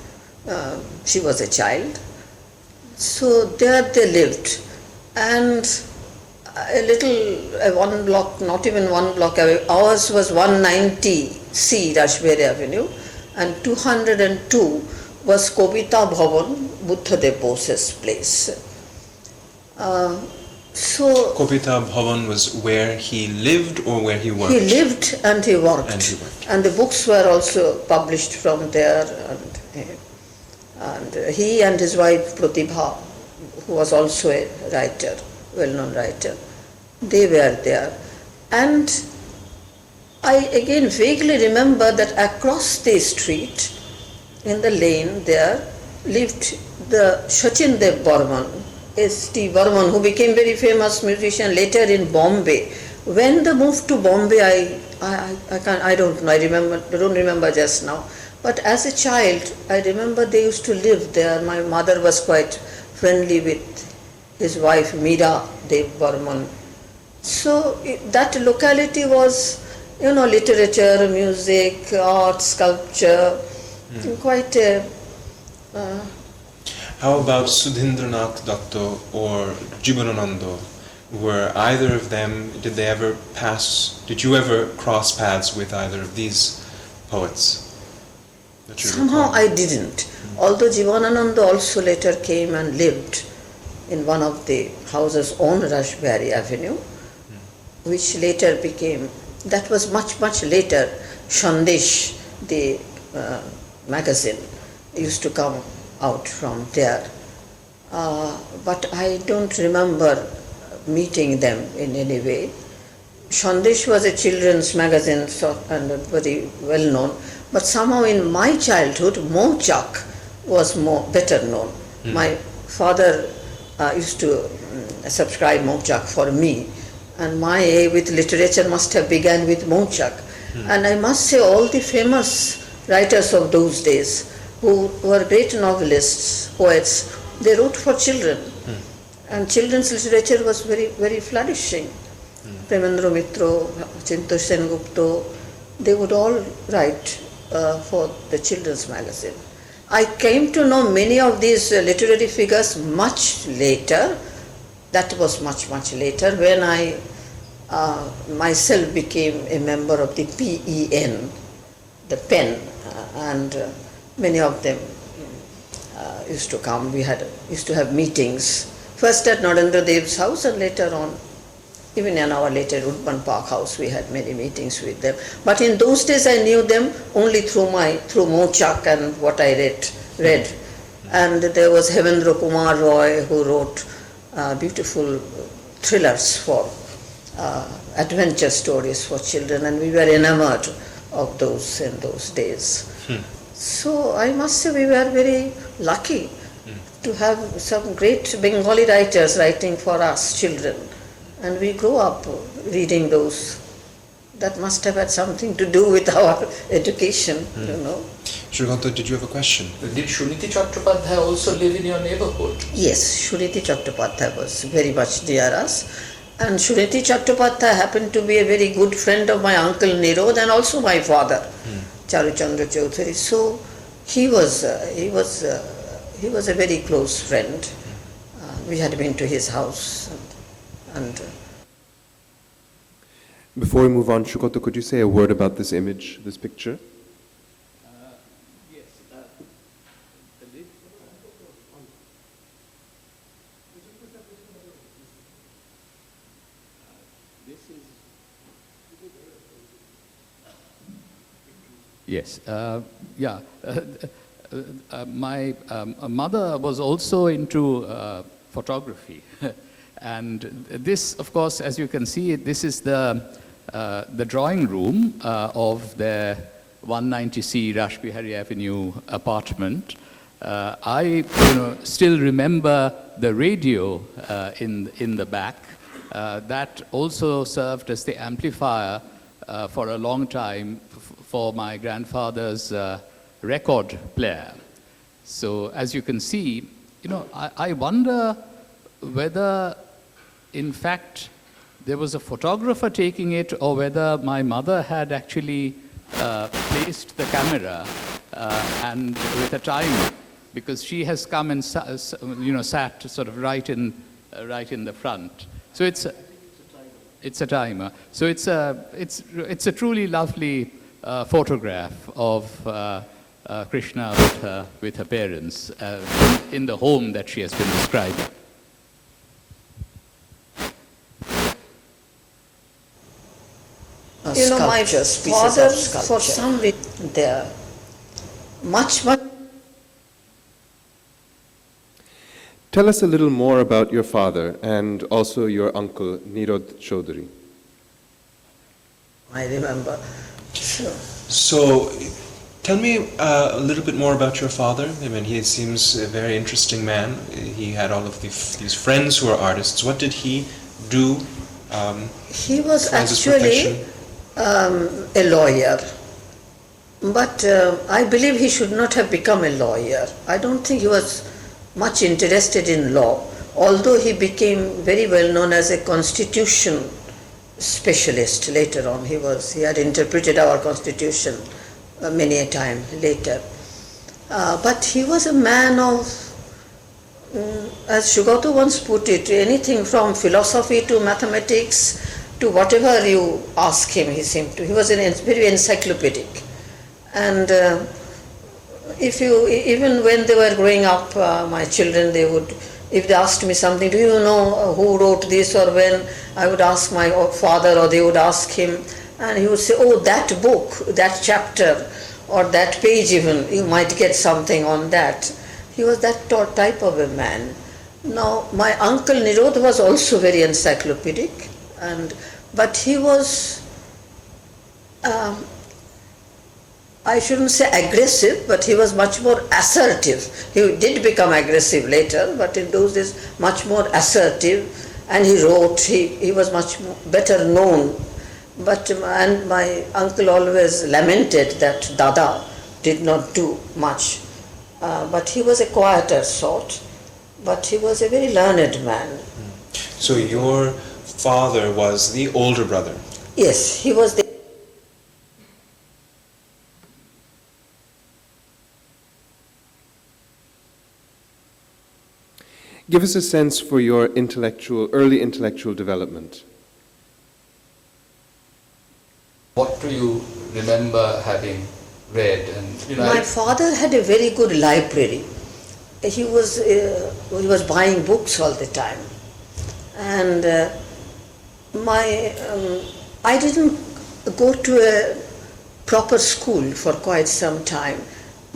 She was a child. So there they lived. And a little, one block, not even one block away, ours was 190C Raspberry Avenue, and 202 was Kobita Bhawan, Buddhadev Bose's place. So Kobita Bhawan was where he lived or where he worked? he lived and he worked. And he worked. And the books were also published from there. And he and his wife Pratibha, who was also a writer, well-known writer, they were there. And I again vaguely remember that across the street, in the lane there, lived the Sachin Dev Burman, S.T. Burman, who became very famous musician later in Bombay. When they moved to Bombay, I don't remember just now. But as a child, I remember they used to live there. My mother was quite friendly with his wife Meera Dev Burman. So that locality was, literature, music, art, sculpture, quite a... How about Sudhindranath Datta or Jibanananda? Were either of them, did you ever cross paths with either of these poets? Somehow I didn't. Although Jivanananda also later came and lived in one of the houses on Raspberry Avenue, which later became, that was much, much later, Shandesh, the magazine, used to come out from there. But I don't remember meeting them in any way. Shandesh was a children's magazine and very well known, but somehow in my childhood, Mochak was better known. My father used to subscribe Mochak for me, and my A with literature must have begun with Mochak. And I must say all the famous writers of those days who were great novelists, poets, they wrote for children. And children's literature was very, very flourishing. Premendra Mitro, Chintu Sengupto, they would all write for the children's magazine. I came to know many of these literary figures much later. That was much, much later when I myself became a member of the PEN, the PEN, and many of them used to come. We used to have meetings, first at Narendra Dev's house and later on, even an hour later, Woodburn Park House, we had many meetings with them. But in those days I knew them only through Mochak and what I read. And there was Hevendra Kumar Roy who wrote beautiful thrillers for adventure stories for children, and we were enamored of those in those days. So I must say we were very lucky to have some great Bengali writers writing for us children, and we grew up reading those. That must have had something to do with our education, Shrikanta, did you have a question? Did Shuniti Chattopadhyay also live in your neighborhood? Yes, Shuniti Chattopadhyay was very much near us. And Shuniti Chattopadhyay happened to be a very good friend of my uncle Nirod and also my father, Charuchandra Chaudhary. So he was a very close friend. We had been to his house. And Before we move on, Shukoto, could you say a word about this image, this picture? Yes. This is Yes. Yeah. My mother was also into photography. And this, of course, as you can see, this is the drawing room of their 190C Rashbihari Avenue apartment. I still remember the radio in the back. That also served as the amplifier for a long time for my grandfather's record player. So as you can see, I wonder whether, in fact, there was a photographer taking it, or whether my mother had actually placed the camera and with a timer, because she has come and sat sort of right in the front. So it's a timer. So it's a truly lovely photograph of Krishna with her parents in the home that she has been describing. My father, for some reason, there much. Tell us a little more about your father and also your uncle, Nirod Chaudhary. I remember. So, tell me a little bit more about your father. I mean, he seems a very interesting man. He had all of these friends who are artists. What did he do? He was actually a lawyer, but I believe he should not have become a lawyer. I don't think he was much interested in law, although he became very well known as a constitution specialist later on. He had interpreted our constitution many a time later. But he was a man of, as Shugato once put it, anything from philosophy to mathematics to whatever you ask him, he was very encyclopedic. And even when they were growing up, my children, if they asked me something, do you know who wrote this or when, I would ask my father, or they would ask him, and he would say, oh, that book, that chapter, or that page even, you might get something on that. He was that type of a man. Now, my uncle Nirod was also very encyclopedic, but he was, I shouldn't say aggressive, but he was much more assertive. He did become aggressive later, but in those days much more assertive, and he wrote, he was much better known. And my uncle always lamented that Dada did not do much, but he was a quieter sort, but he was a very learned man. So your father was the older brother? Yes, he was the Give us a sense for your early intellectual development. What do you remember having read? And My father had a very good library. He was buying books all the time, and I didn't go to a proper school for quite some time,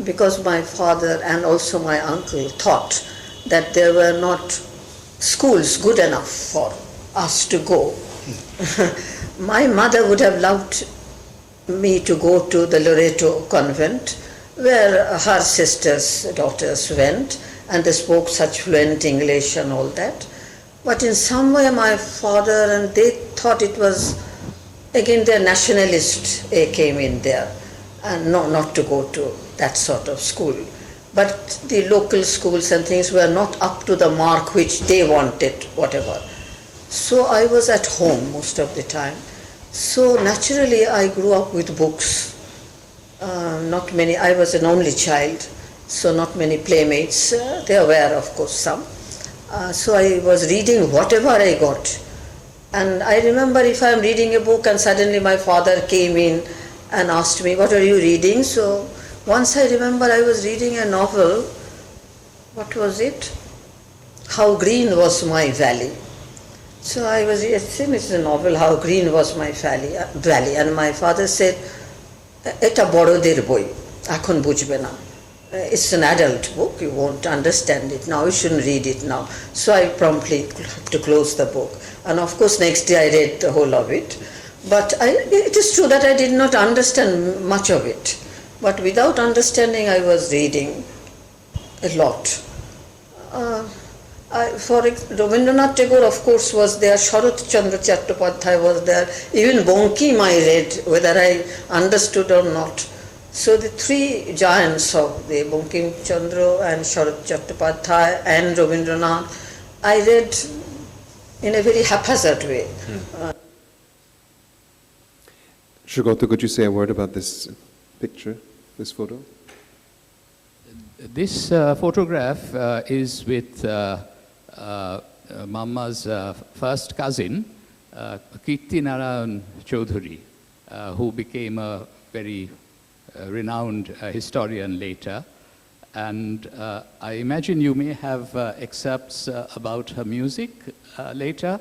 because my father and also my uncle thought that there were not schools good enough for us to go. My mother would have loved me to go to the Loreto convent, where her sisters' daughters went, and they spoke such fluent English and all that. But in some way my father and they thought it was, again, their nationalist came in there, and not to go to that sort of school. But the local schools and things were not up to the mark which they wanted, whatever. So I was at home most of the time. So naturally I grew up with books. Not many, I was an only child, so not many playmates. There were, of course, some. So I was reading whatever I got. And I remember if I am reading a book and suddenly my father came in and asked me, what are you reading? So once I remember I was reading a novel. What was it? How Green Was My Valley. So I was, it's a novel, How Green Was My Valley. And my father said, এটা বড়দের বই, এখন বুঝবে না। It's an adult book, you won't understand it now, you shouldn't read it now. So I promptly had to close the book. And of course next day I read the whole of it. But it is true that I did not understand much of it. But without understanding I was reading a lot. For Rabindranath Tagore, of course, was there, Sharat Chandra Chattopadhyay was there, even Bankim I read, whether I understood or not. So the three giants of the Bankim Chandra and Sharat Chattopadhyay and Rabindranath, I read in a very haphazard way. Shugoto, could you say a word about this picture, this photo? This photograph is with Mamma's first cousin, Kirti Narayan Chaudhuri, who became a very renowned historian later. And I imagine you may have excerpts about her music later.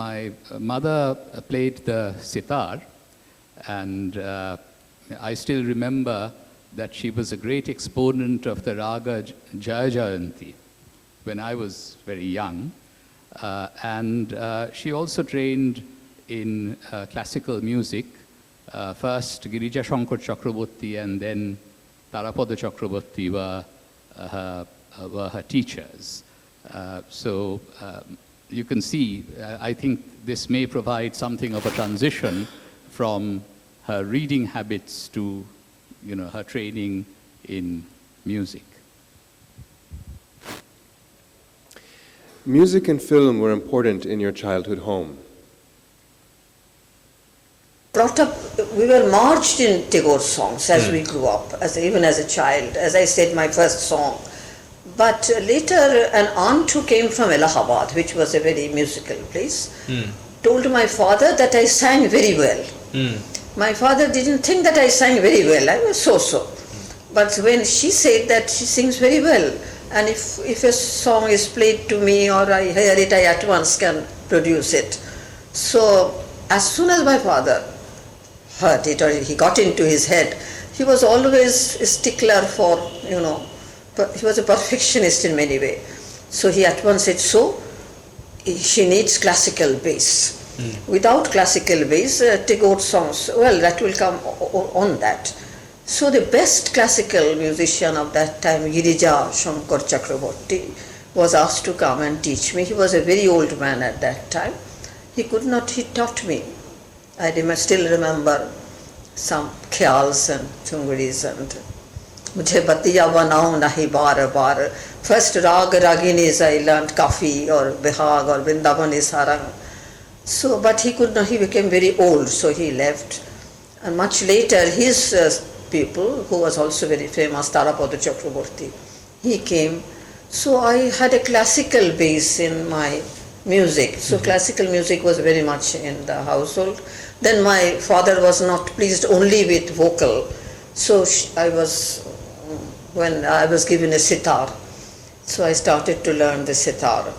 My mother played the sitar, and I still remember that she was a great exponent of the raga Jaya Jayanti when I was very young. And she also trained in classical music, first Girija Shankar Chakraborty and then Tarapada Chakraborty were her teachers. So you can see, I think this may provide something of a transition from her reading habits to her training in music. Music and film were important in your childhood home. Brought up, we were marched in Tagore songs as we grew up, even as a child. As I said, my first song. But later, an aunt who came from Allahabad, which was a very musical place, told my father that I sang very well. My father didn't think that I sang very well, I was so-so. But when she said that she sings very well, and if a song is played to me or I hear it, I at once can produce it. So as soon as my father heard it, or he got into his head, he was always a stickler for, he was a perfectionist in many ways. So he at once said, so she needs classical bass. Without classical bass, Tagore songs, well, that will come on that. So the best classical musician of that time, Girija Shankar Chakraborty, was asked to come and teach me. He was a very old man at that time. He taught me. I still remember some khyals and chunguris and Mujhe batiya banao nahi bar bar. First rag raginis I learned Kafi or Bihag or Vrindavani Sarang. So, but he could not, he became very old, so he left. And much later, his people, who was also very famous, Tarapada Chakraborty, he came. So I had a classical base in my music. So classical music was very much in the household. Then my father was not pleased only with vocal. So when I was given a sitar, so I started to learn the sitar.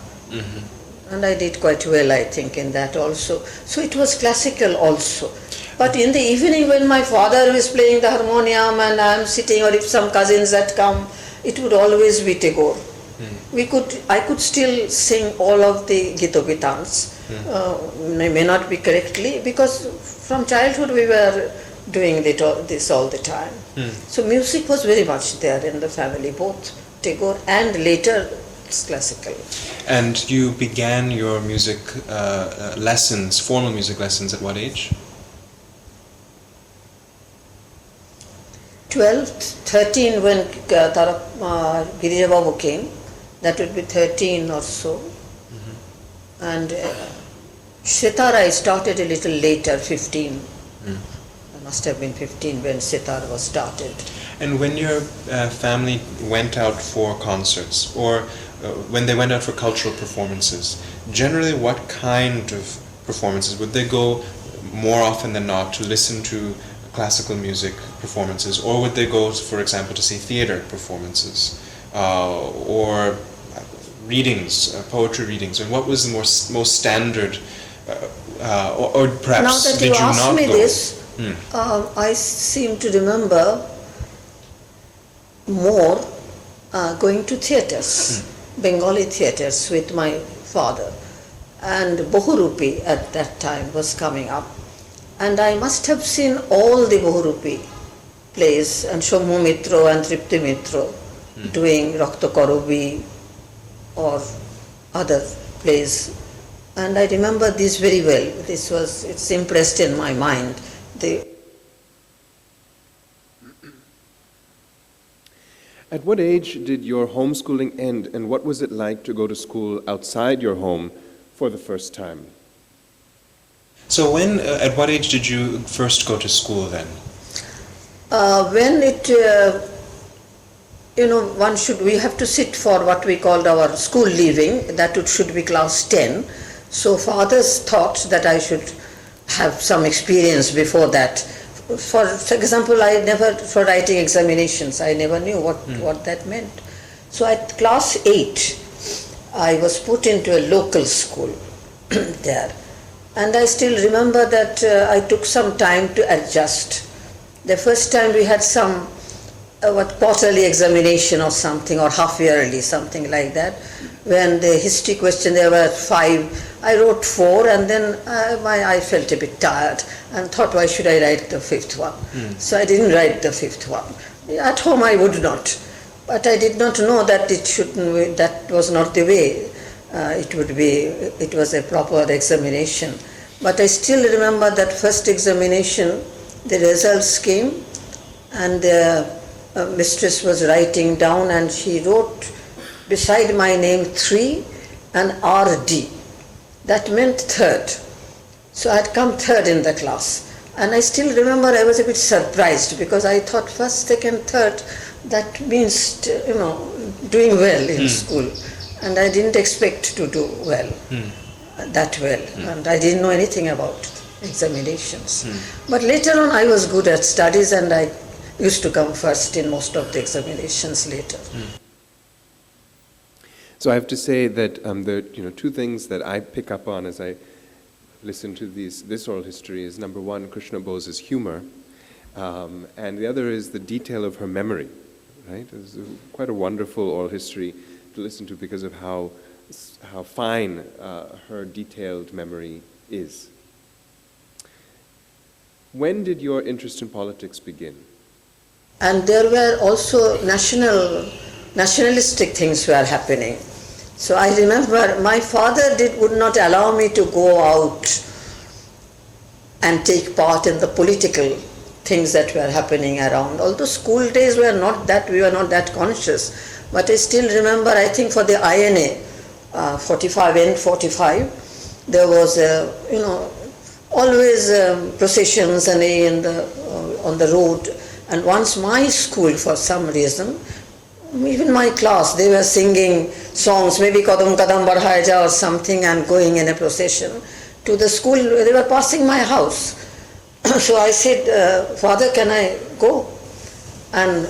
And I did quite well, I think, in that also. So it was classical also. But in the evening when my father was playing the harmonium and I am sitting, or if some cousins had come, it would always be Tagore. I could still sing all of the Gitobitans, may not be correctly, because from childhood we were doing this all the time. So music was very much there in the family, both Tagore and later classical. And you began your music lessons, formal music lessons, at what age? 12, 13 when Girija Babu came, that would be 13 or so. And sitar I started a little later, 15. I must have been 15 when sitar was started. And when your family went out for concerts, or when they went out for cultural performances, generally what kind of performances? Would they go more often than not to listen to classical music performances, or would they go, for example, to see theater performances, or readings, poetry readings? And what was the most standard, or perhaps Now that did you you ask not me go? this, I seem to remember more going to theatres, Bengali theatres with my father. And Bohurupi at that time was coming up. And I must have seen all the Bohurupi plays, and Shomhu Mitro and Tripti Mitro doing Rakta Karobi or other plays. And I remember this very well. It's impressed in my mind. At what age did your homeschooling end, and what was it like to go to school outside your home for the first time? So at what age did you first go to school then? When it, we have to sit for what we called our school leaving, that it should be class 10. So fathers thought that I should have some experience before that. For example, for writing examinations, I never knew what that meant. So at class 8, I was put into a local school there. And I still remember that I took some time to adjust. The first time we had some quarterly examination or something, or half-yearly, something like that. When the history question, there were 5, I wrote 4, and then I felt a bit tired and thought, why should I write the 5th one? So I didn't write the 5th one. At home I would not, but I did not know that that was not the way it was a proper examination. But I still remember that first examination, the results came, and the mistress was writing down, and she wrote beside my name 3 and RD. That meant third. So I had come third in the class. And I still remember I was a bit surprised, because I thought first, second, third, that means, doing well in school. And I didn't expect to do well, that well. And I didn't know anything about examinations. But later on I was good at studies, and I used to come first in most of the examinations later. So I have to say that the two things that I pick up on as I listen to this oral history is, number one, Krishna Bose's humor, and the other is the detail of her memory. Right? It's quite a wonderful oral history to listen to because of how fine her detailed memory is. When did your interest in politics begin? And there were also nationalistic things were happening. So I remember my father would not allow me to go out and take part in the political things that were happening around. Although school days we were not that conscious. But I still remember, I think for the INA, 45 and 45, there was, always processions and on the road. And once my school, for some reason, even my class, they were singing songs, maybe Kadam Kadam Badhaya Ja or something, and going in a procession to the school. They were passing my house. So I said, Father, can I go? And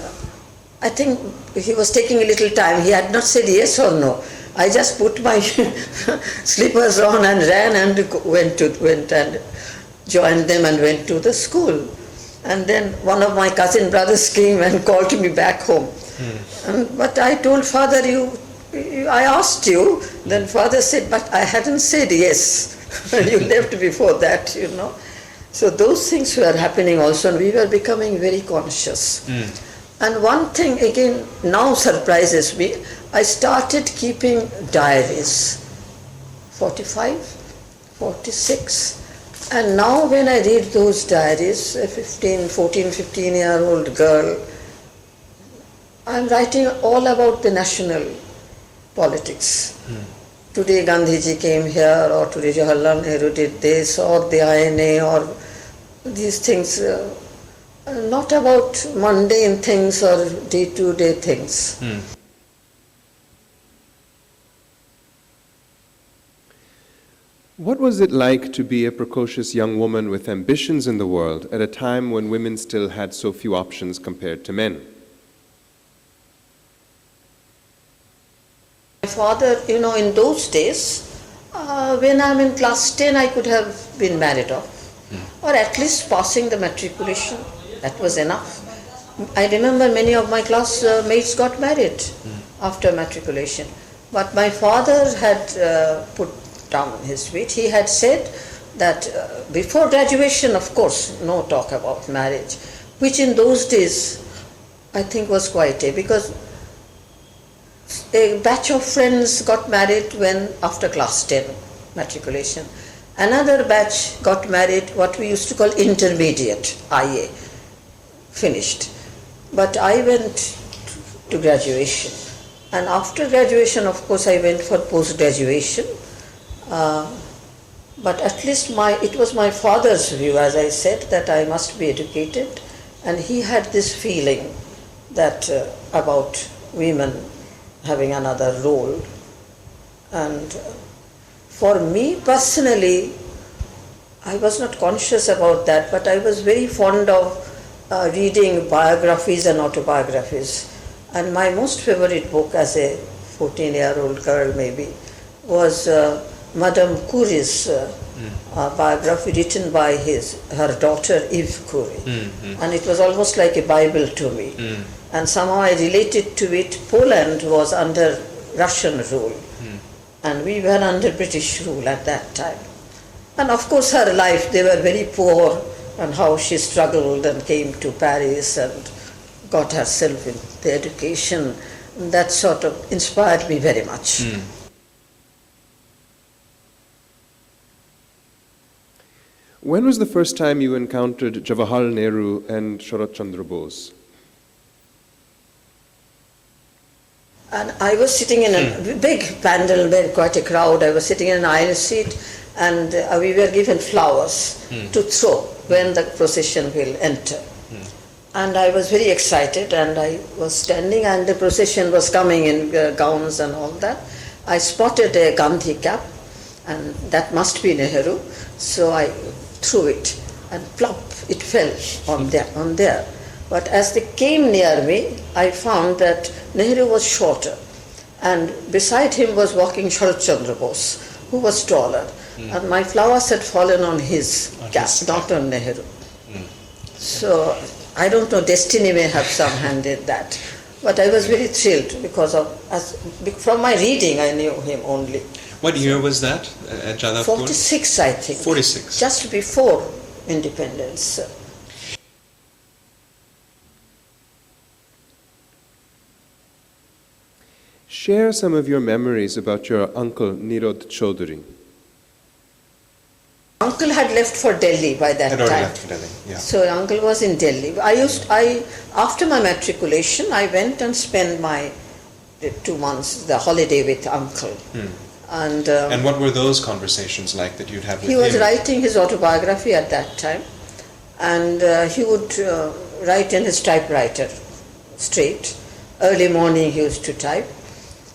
I think he was taking a little time. He had not said yes or no. I just put my slippers on and ran and went and joined them and went to the school. And then one of my cousin brothers came and called me back home. But I told Father, I asked you. Then Father said, but I hadn't said yes. You left before that, So those things were happening also, and we were becoming very conscious. And one thing again now surprises me, I started keeping diaries, 45, 46. And now when I read those diaries, a 15-year-old girl, I'm writing all about the national politics. Today Gandhiji came here, or today Jawaharlal Nehru did this, or the INA, or these things, not about mundane things or day-to-day things. What was it like to be a precocious young woman with ambitions in the world at a time when women still had so few options compared to men? My father, in those days, when I'm in class 10, I could have been married off. or at least passing the matriculation. That was enough. I remember many of my classmates got married after matriculation. But my father had put down his feet. He had said that before graduation, of course, no talk about marriage, which in those days I think was quite because a batch of friends got married when after class 10 matriculation. Another batch got married what we used to call intermediate, IA, finished. But I went to graduation. And after graduation, of course, I went for post-graduation. But at least it was my father's view, as I said, that I must be educated. And he had this feeling that about women having another role. And for me personally, I was not conscious about that, but I was very fond of reading biographies and autobiographies. And my most favorite book as a 14-year-old girl maybe was Madame Curie's biography written by her daughter Eve Curie. And it was almost like a Bible to me. And somehow I related to it. Poland was under Russian rule. And we were under British rule at that time. And of course her life, they were very poor, and how she struggled and came to Paris and got herself in the education. That sort of inspired me very much. When was the first time you encountered Jawaharlal Nehru and Sharat Chandra Bose? And I was sitting in a big pandal, quite a crowd. I was sitting in an aisle seat, and we were given flowers to throw when the procession will enter. And I was very excited, and I was standing, and the procession was coming in gowns and all that. I spotted a Gandhi cap, and that must be Nehru. So I threw it, and plop, it fell on there. But as they came near me, I found that Nehru was shorter, and beside him was walking Sharat Chandra Bose, who was taller. And my flowers had fallen on his cap, not on Nehru. So I don't know, destiny may have some hand in that. But I was very thrilled because from my reading I knew him only. What year was that at Jadavpur? 46, I think. 46. Just before independence. Share some of your memories about your uncle Nirod Chaudhary. Uncle had left for Delhi by that time. Left for Delhi, yeah. So uncle was in Delhi. After my matriculation, I went and spent my 2 months, the holiday with uncle. And what were those conversations like that you'd have with him? He was writing his autobiography at that time, and he would write in his typewriter straight. Early morning he used to type.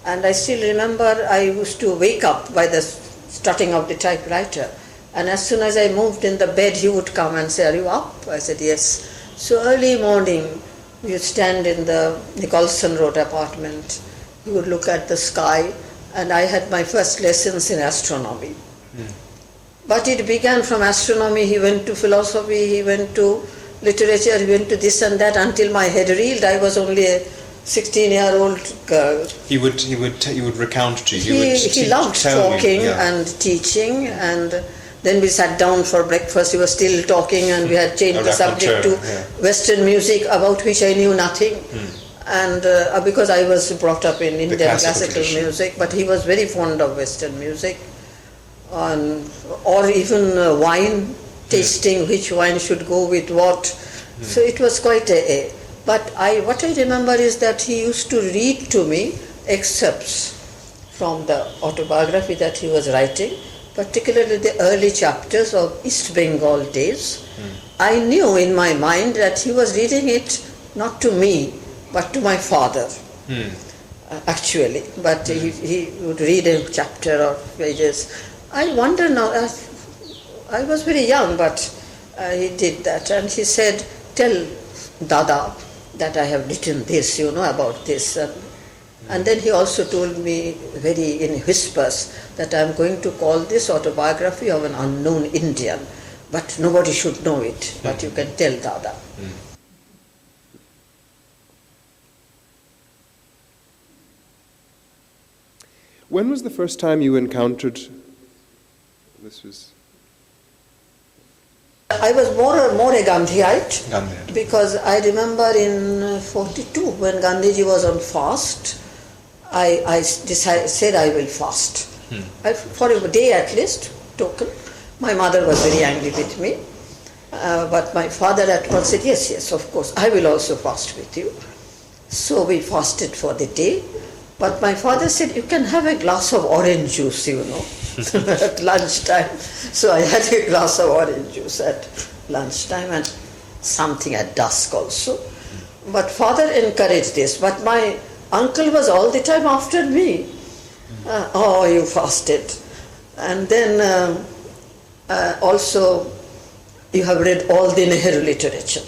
And I still remember I used to wake up by the starting of the typewriter. And as soon as I moved in the bed, he would come and say, "Are you up?" I said, "Yes." So early morning, we would stand in the Nicholson Road apartment. He would look at the sky, and I had my first lessons in astronomy. But it began from astronomy, he went to philosophy, he went to literature, he went to this and that, until my head reeled. I was only a 16-year-old girl. He would recount to you. He loved talking and teaching, and then we sat down for breakfast. He was still talking, and we had changed the subject to Western music, about which I knew nothing. And because I was brought up in Indian classical music, but he was very fond of Western music, or even wine tasting, which wine should go with what. So it was quite a. But what I remember is that he used to read to me excerpts from the autobiography that he was writing, particularly the early chapters of East Bengal days. I knew in my mind that he was reading it not to me, but to my father, actually. But he would read a chapter or pages. I wonder now, I was very young, but he did that. And he said, "Tell Dada that I have written this, about this." And then he also told me very in whispers that I am going to call this autobiography of an unknown Indian, but nobody should know it, but you can tell Dada. When was the first time you encountered, this was... I was more a Gandhiite, Gandhiite. because I remember in 42 when Gandhiji was on fast, I said I will fast. For a day at least, token. My mother was very angry with me, but my father at once said, yes, of course, I will also fast with you. So we fasted for the day, but my father said, you can have a glass of orange juice, at lunchtime. So I had a glass of orange juice at lunchtime and something at dusk also. But father encouraged this, but my uncle was all the time after me. Oh, you fasted. And then also you have read all the Nehru literature.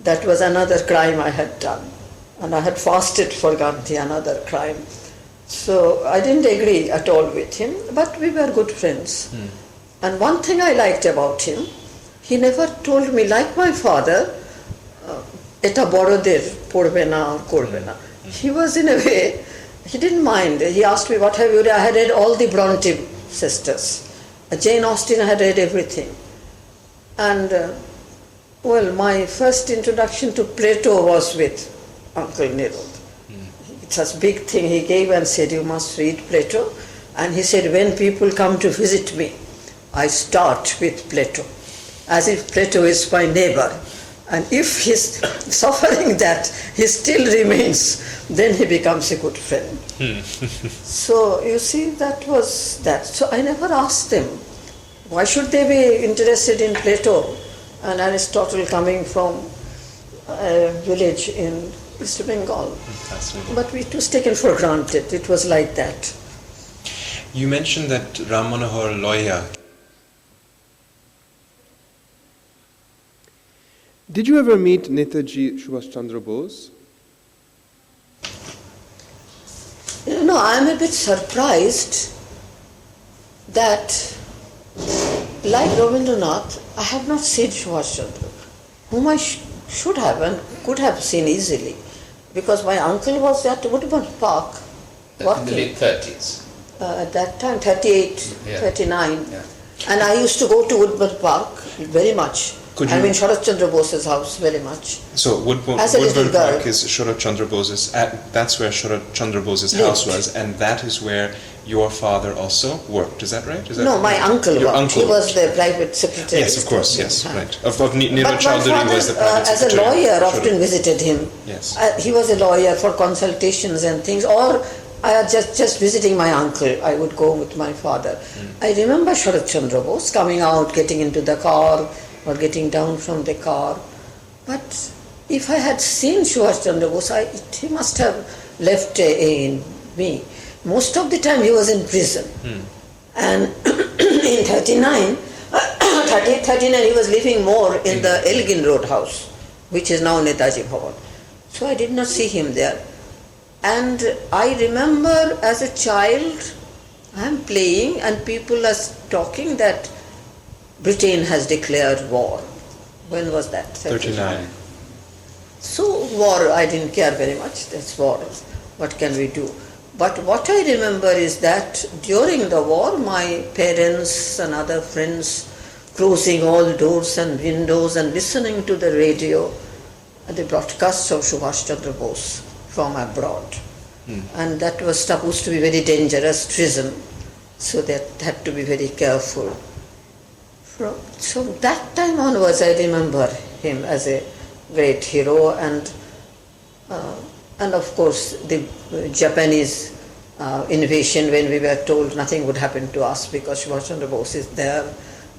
That was another crime I had done. And I had fasted for Gandhi, another crime. So I didn't agree at all with him, but we were good friends. And one thing I liked about him, he never told me, like my father, eta boroder porbe na or korbe na. He was in a way, he didn't mind. He asked me, what have you read? I had read all the Bronte sisters. Jane Austen, I had read everything. And well, my first introduction to Plato was with Uncle Nirud. It's a big thing he gave and said, you must read Plato. And he said, when people come to visit me, I start with Plato, as if Plato is my neighbor. And if he's suffering that, he still remains, then he becomes a good friend. So you see, that was that. So I never asked them, why should they be interested in Plato and Aristotle coming from a village in East Bengal? But it was taken for granted. It was like that. You mentioned that Ram Manohar Lohiya. Did you ever meet Netaji Subhash Chandra Bose? No, I'm a bit surprised that, like Rabindranath, I have not seen Subhash Chandra, whom I should have and could have seen easily, because my uncle was at Woodburn Park working. In the late 30s. At that time, 38, 39. Yeah. And I used to go to Woodburn Park very much. Could I you- mean, Sharat Chandra Bose's house very much. So Woodburn As a little girl. Park is Sharat Chandra Bose's. That's where Sharat Chandra Bose's Lived. house was, and that is where your father also worked. Is that right? Is that No, my uncle Your worked. uncle He was worked. the private secretary. Yes, of course. Yes, Huh. right. Of Nehru But my Chowdhury was the private father, as a secretary. lawyer, Sure. often visited him. Yes. He was a lawyer for consultations and things, or I was just visiting my uncle. I would go with my father. I remember Sharat Chandra Bose coming out, getting into the car, or getting down from the car. But if I had seen Subhash Chandra Bose, he must have left in me. Most of the time he was in prison. And in 39, 39 he was living more in the Elgin Road house, which is now Netaji Bhawan. So I did not see him there. And I remember as a child, I am playing and people are talking that Britain has declared war. When was that? 39. So war, I didn't care very much. That's war. What can we do? But what I remember is that during the war, my parents and other friends closing all doors and windows and listening to the radio, the broadcasts of Subhash Chandra Bose from abroad. And that was supposed to be very dangerous, treason. So they had to be very careful. So that time onwards, I remember him as a great hero, and of course the Japanese invasion, when we were told nothing would happen to us because Subhash Chandra Bose is there,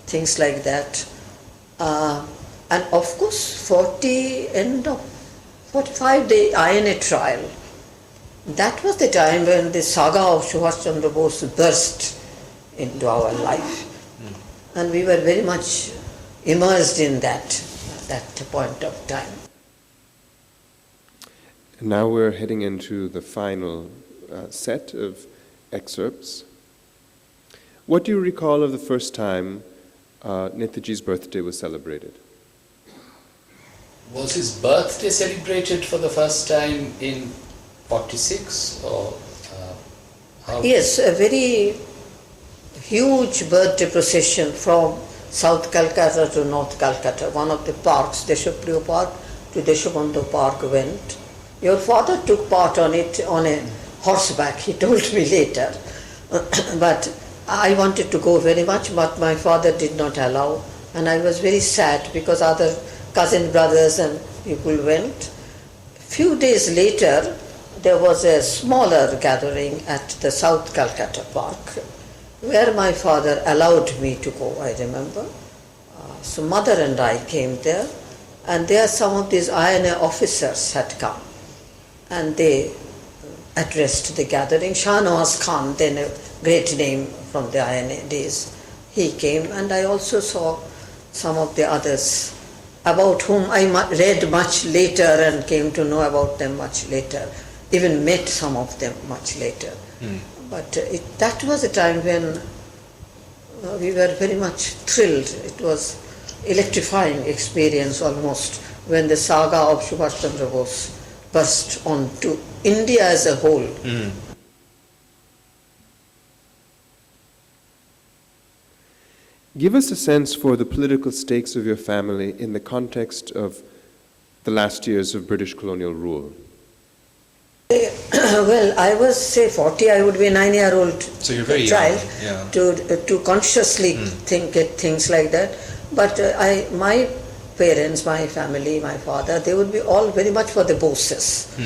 things like that. And of course, end of 45, the INA trial. That was the time when the saga of Subhash Chandra Bose burst into our life. And we were very much immersed in that point of time. Now we're heading into the final set of excerpts. What do you recall of the first time Netaji's birthday was celebrated. Was his birthday celebrated for the first time in 46 or how? Yes, a very huge birthday procession from South Calcutta to North Calcutta. One of the parks, Deshopriyo Park to Deshobandhu Park went. Your father took part on it on a horseback, he told me later. But I wanted to go very much, but my father did not allow. And I was very sad because other cousin brothers and people went. Few days later, there was a smaller gathering at the South Calcutta Park where my father allowed me to go, I remember. So mother and I came there, and there some of these INA officers had come, and they addressed the gathering. Shahnawaz Khan, then a great name from the INA days, he came, and I also saw some of the others about whom I read much later and came to know about them much later, even met some of them much later. But that was a time when we were very much thrilled. It was electrifying experience almost when the saga of Subhash Chandra Bose burst onto India as a whole. Give us a sense for the political stakes of your family in the context of the last years of British colonial rule. Well, I was, say, 40, I would be a 9-year-old So you're very child young, to consciously think at things like that. But my parents, my family, my father, they would be all very much for the Boses.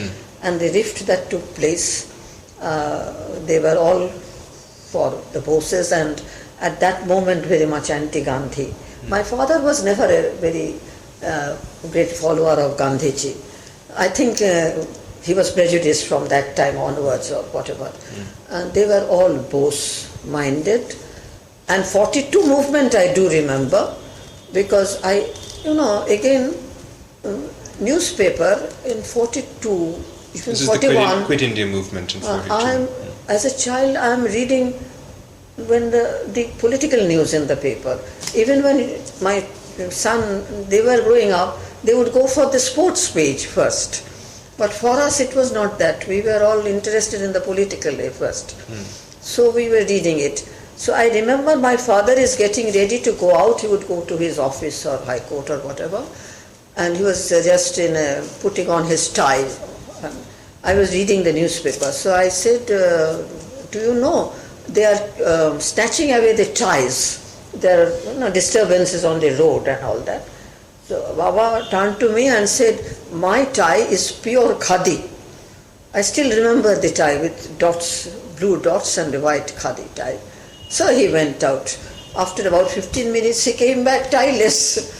And the rift that took place, they were all for the Boses, and at that moment very much anti-Gandhi. My father was never a very great follower of Gandhiji. I think he was prejudiced from that time onwards or whatever. And they were all Bose-minded. And 42 movement I do remember, because again, newspaper in 42, even This is 41. the Quit India movement in 42. As a child, I am reading when the political news in the paper. Even when my son, they were growing up, they would go for the sports page first. But for us, it was not that. We were all interested in the political first. So we were reading it. So I remember my father is getting ready to go out. He would go to his office or high court or whatever. And he was just putting on his tie. I was reading the newspaper. So I said, do you know, they are snatching away the ties. There are disturbances on the road and all that. So Baba turned to me and said, my tie is pure khadi. I still remember the tie with dots, blue dots and a white khadi tie. So he went out. After about 15 minutes he came back tieless.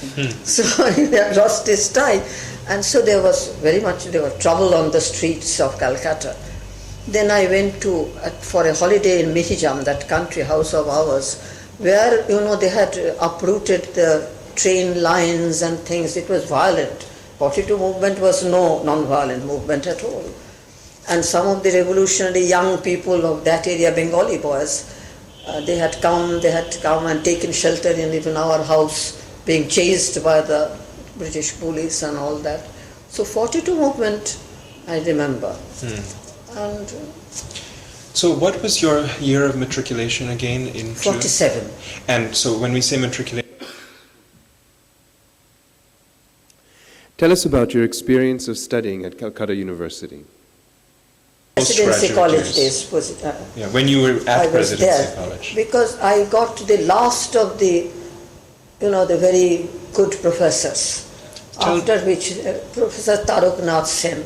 So he had lost his tie. And so there was trouble on the streets of Calcutta. Then I went for a holiday in Mihijam, that country house of ours, where they had uprooted the train lines and things. It was violent. 42 movement was no non-violent movement at all. And some of the revolutionary young people of that area, Bengali boys, they had come and taken shelter in even our house, being chased by the British police and all that. So 42 movement, I remember. And so what was your year of matriculation again? In 47. And so when we say matriculation, Tell us about your experience of studying at Calcutta University. Presidency Postgraduate College years. days. when you were I at was Presidency there College. because I got the last of the very good professors. After which Professor Taroknath Sen,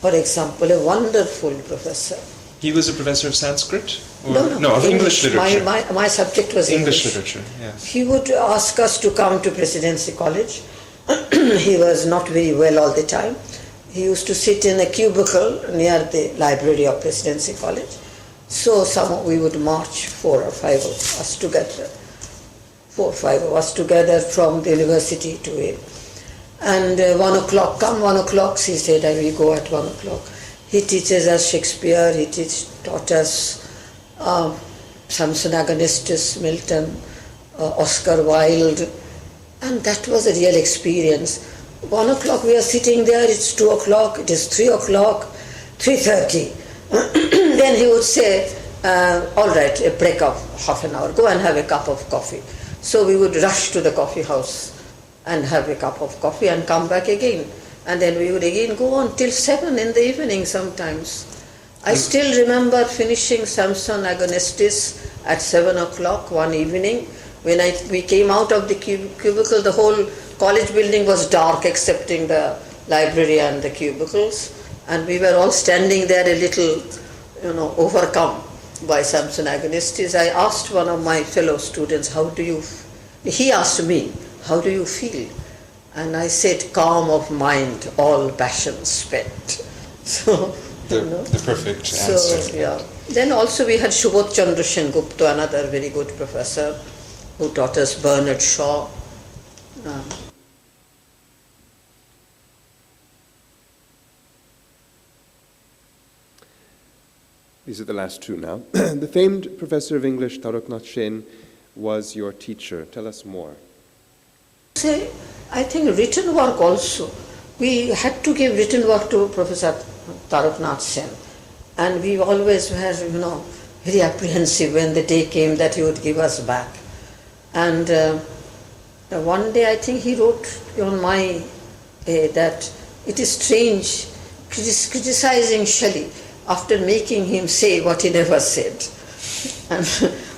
for example, a wonderful professor. He was a professor of Sanskrit? Or, No, of English literature. My subject was English literature, yes. He would ask us to come to Presidency College. He was not very well all the time. He used to sit in a cubicle near the library of Presidency College. So we would march 4 or 5 of us together. 4 or 5 of us together from the university to it. And 1 o'clock, come 1 o'clock, he said, I will go at 1 o'clock. He teaches us Shakespeare, he taught us Samson Agonistus, Milton, Oscar Wilde, and that was a real experience. 1 o'clock we are sitting there, it's 2 o'clock, it is 3 o'clock, 3:30. Then he would say, all right, a break of half an hour, go and have a cup of coffee. So we would rush to the coffee house and have a cup of coffee and come back again. And then we would again go on till 7 in the evening sometimes. I still remember finishing Samson Agonistis at 7 o'clock one evening. When we came out of the cubicle, the whole college building was dark excepting the library and the cubicles. And we were all standing there a little, overcome by Samson Agonistis. I asked one of my fellow students, he asked me, how do you feel? And I said, calm of mind, all passions spent. So, the perfect answer. So, yeah. Then also we had Subodh Chandra Sengupta, another very good professor, who taught us Bernard Shaw. These are the last two now. The famed professor of English, Taraknath Sen, was your teacher. Tell us more. I think written work also. We had to give written work to Professor Taraknath Sen. And we always were, very apprehensive when the day came that he would give us back. And one day I think he wrote on my that it is strange criticizing Shelley after making him say what he never said.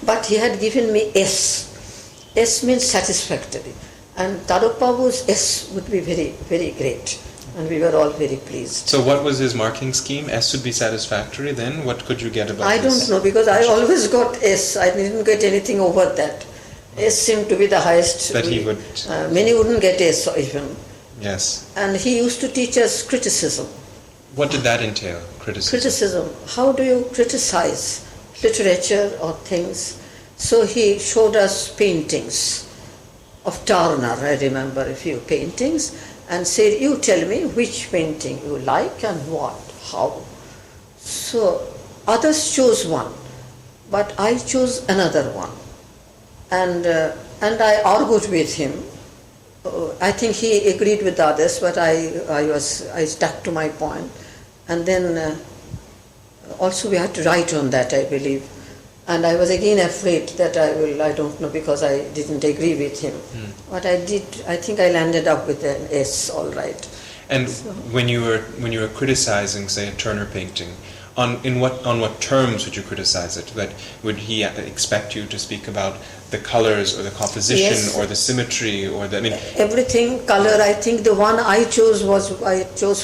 But he had given me S. S means satisfactory. And Tarok Babu's S would be very, very great. And we were all very pleased. So what was his marking scheme? S would be satisfactory. Then what could you get about I this? don't know, because I always got S. I didn't get anything over that. S seemed to be the highest. That he would... many wouldn't get S even. Yes. And he used to teach us criticism. What did that entail, criticism? Criticism. How do you criticize literature or things? So he showed us paintings of Turner, I remember a few paintings, and said, you tell me which painting you like and what, how. So others chose one, but I chose another one. And I argued with him. I think he agreed with the others, but I stuck to my point. And then also we had to write on that, I believe. And I was again afraid that I don't know, because I didn't agree with him. But I think I landed up with an S, all right. And so, when you were criticizing, say, a Turner painting, on what terms would you criticize it? That would he expect you to speak about the colors or the composition, yes, or the symmetry or the everything, color. I think the one I chose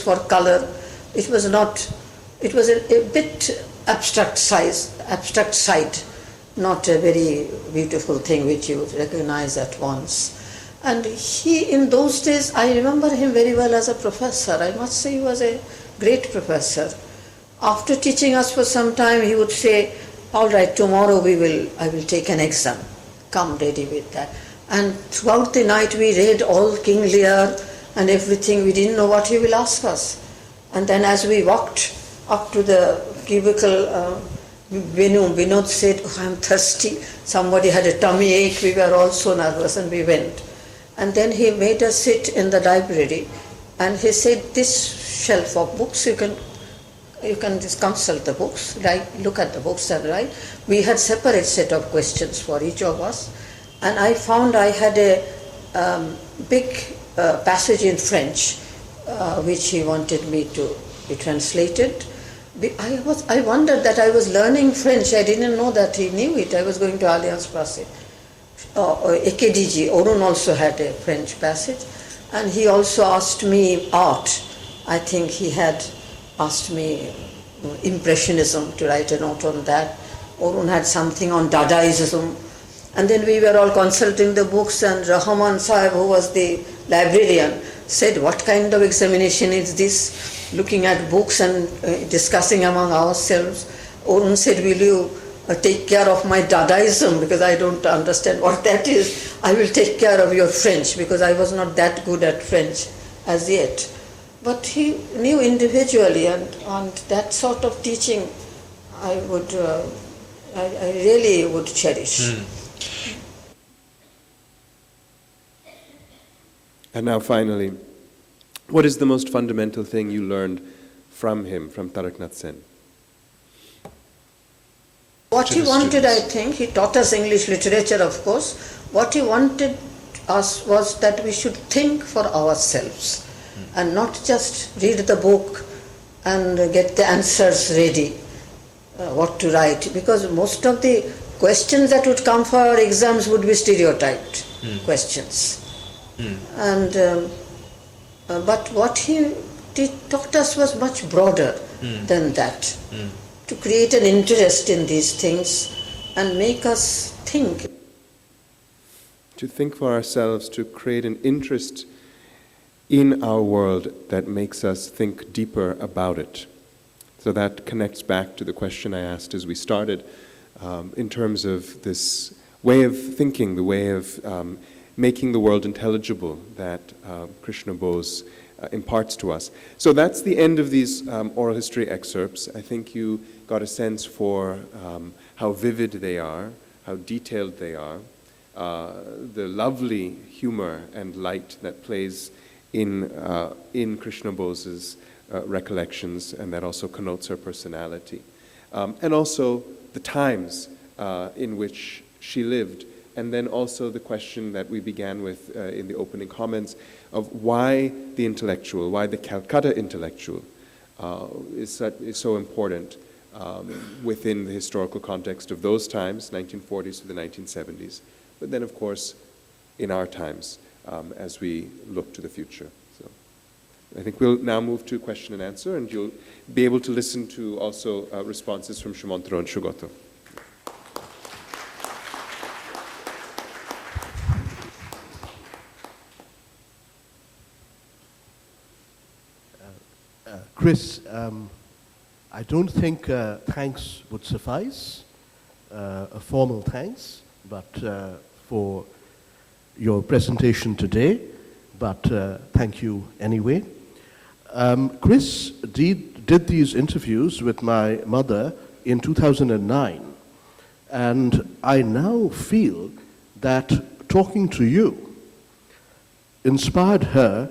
for color. It was a bit abstract side, not a very beautiful thing which you would recognize at once. And he, in those days, I remember him very well as a professor. I must say he was a great professor. After teaching us for some time, he would say, all right, tomorrow I will take an exam. Come ready with that. And throughout the night we read all King Lear and everything. We didn't know what he will ask us. And then as we walked up to the cubicle, Vinod said, oh, I'm thirsty. Somebody had a tummy ache. We were all so nervous, and we went. And then he made us sit in the library, and he said, this shelf of books, you can just consult the books, look at the books and write. We had separate set of questions for each of us. And I found I had a big passage in French, which he wanted me to be translated. I wondered that I was learning French. I didn't know that he knew it. I was going to Alliance Française. Ekediji, Orun also had a French passage. And he also asked me art. I think he had asked me Impressionism, to write a note on that. Orun had something on Dadaism. And then we were all consulting the books, and Rahman Sahib, who was the librarian, said, what kind of examination is this? Looking at books and discussing among ourselves. Orun said, will you take care of my Dadaism, because I don't understand what that is. I will take care of your French, because I was not that good at French as yet. But he knew individually, and that sort of teaching I really would cherish. And now finally, what is the most fundamental thing you learned from him, from Taraknath Sen? What he wanted, I think, he taught us English literature, of course. What he wanted us was that we should think for ourselves and not just read the book and get the answers ready, what to write. Because most of the questions that would come for our exams would be stereotyped questions. And but what he taught us was much broader than that. To create an interest in these things and make us think. To think for ourselves, to create an interest in our world that makes us think deeper about it. So that connects back to the question I asked as we started, in terms of this way of thinking, the way of making the world intelligible that Krishna Bose imparts to us. So that's the end of these oral history excerpts. I think you got a sense for how vivid they are, how detailed they are, the lovely humor and light that plays in Krishna Bose's recollections, and that also connotes her personality. And also the times in which she lived. And then also the question that we began with in the opening comments of why the intellectual, why the Calcutta intellectual is so important within the historical context of those times, 1940s to the 1970s, but then of course in our times as we look to the future. So I think we'll now move to question and answer, and you'll be able to listen to also responses from Shumantro and Shugoto. Kris, I don't think thanks would suffice, a formal thanks, but for your presentation today, but thank you anyway. Kris did these interviews with my mother in 2009, and I now feel that talking to you inspired her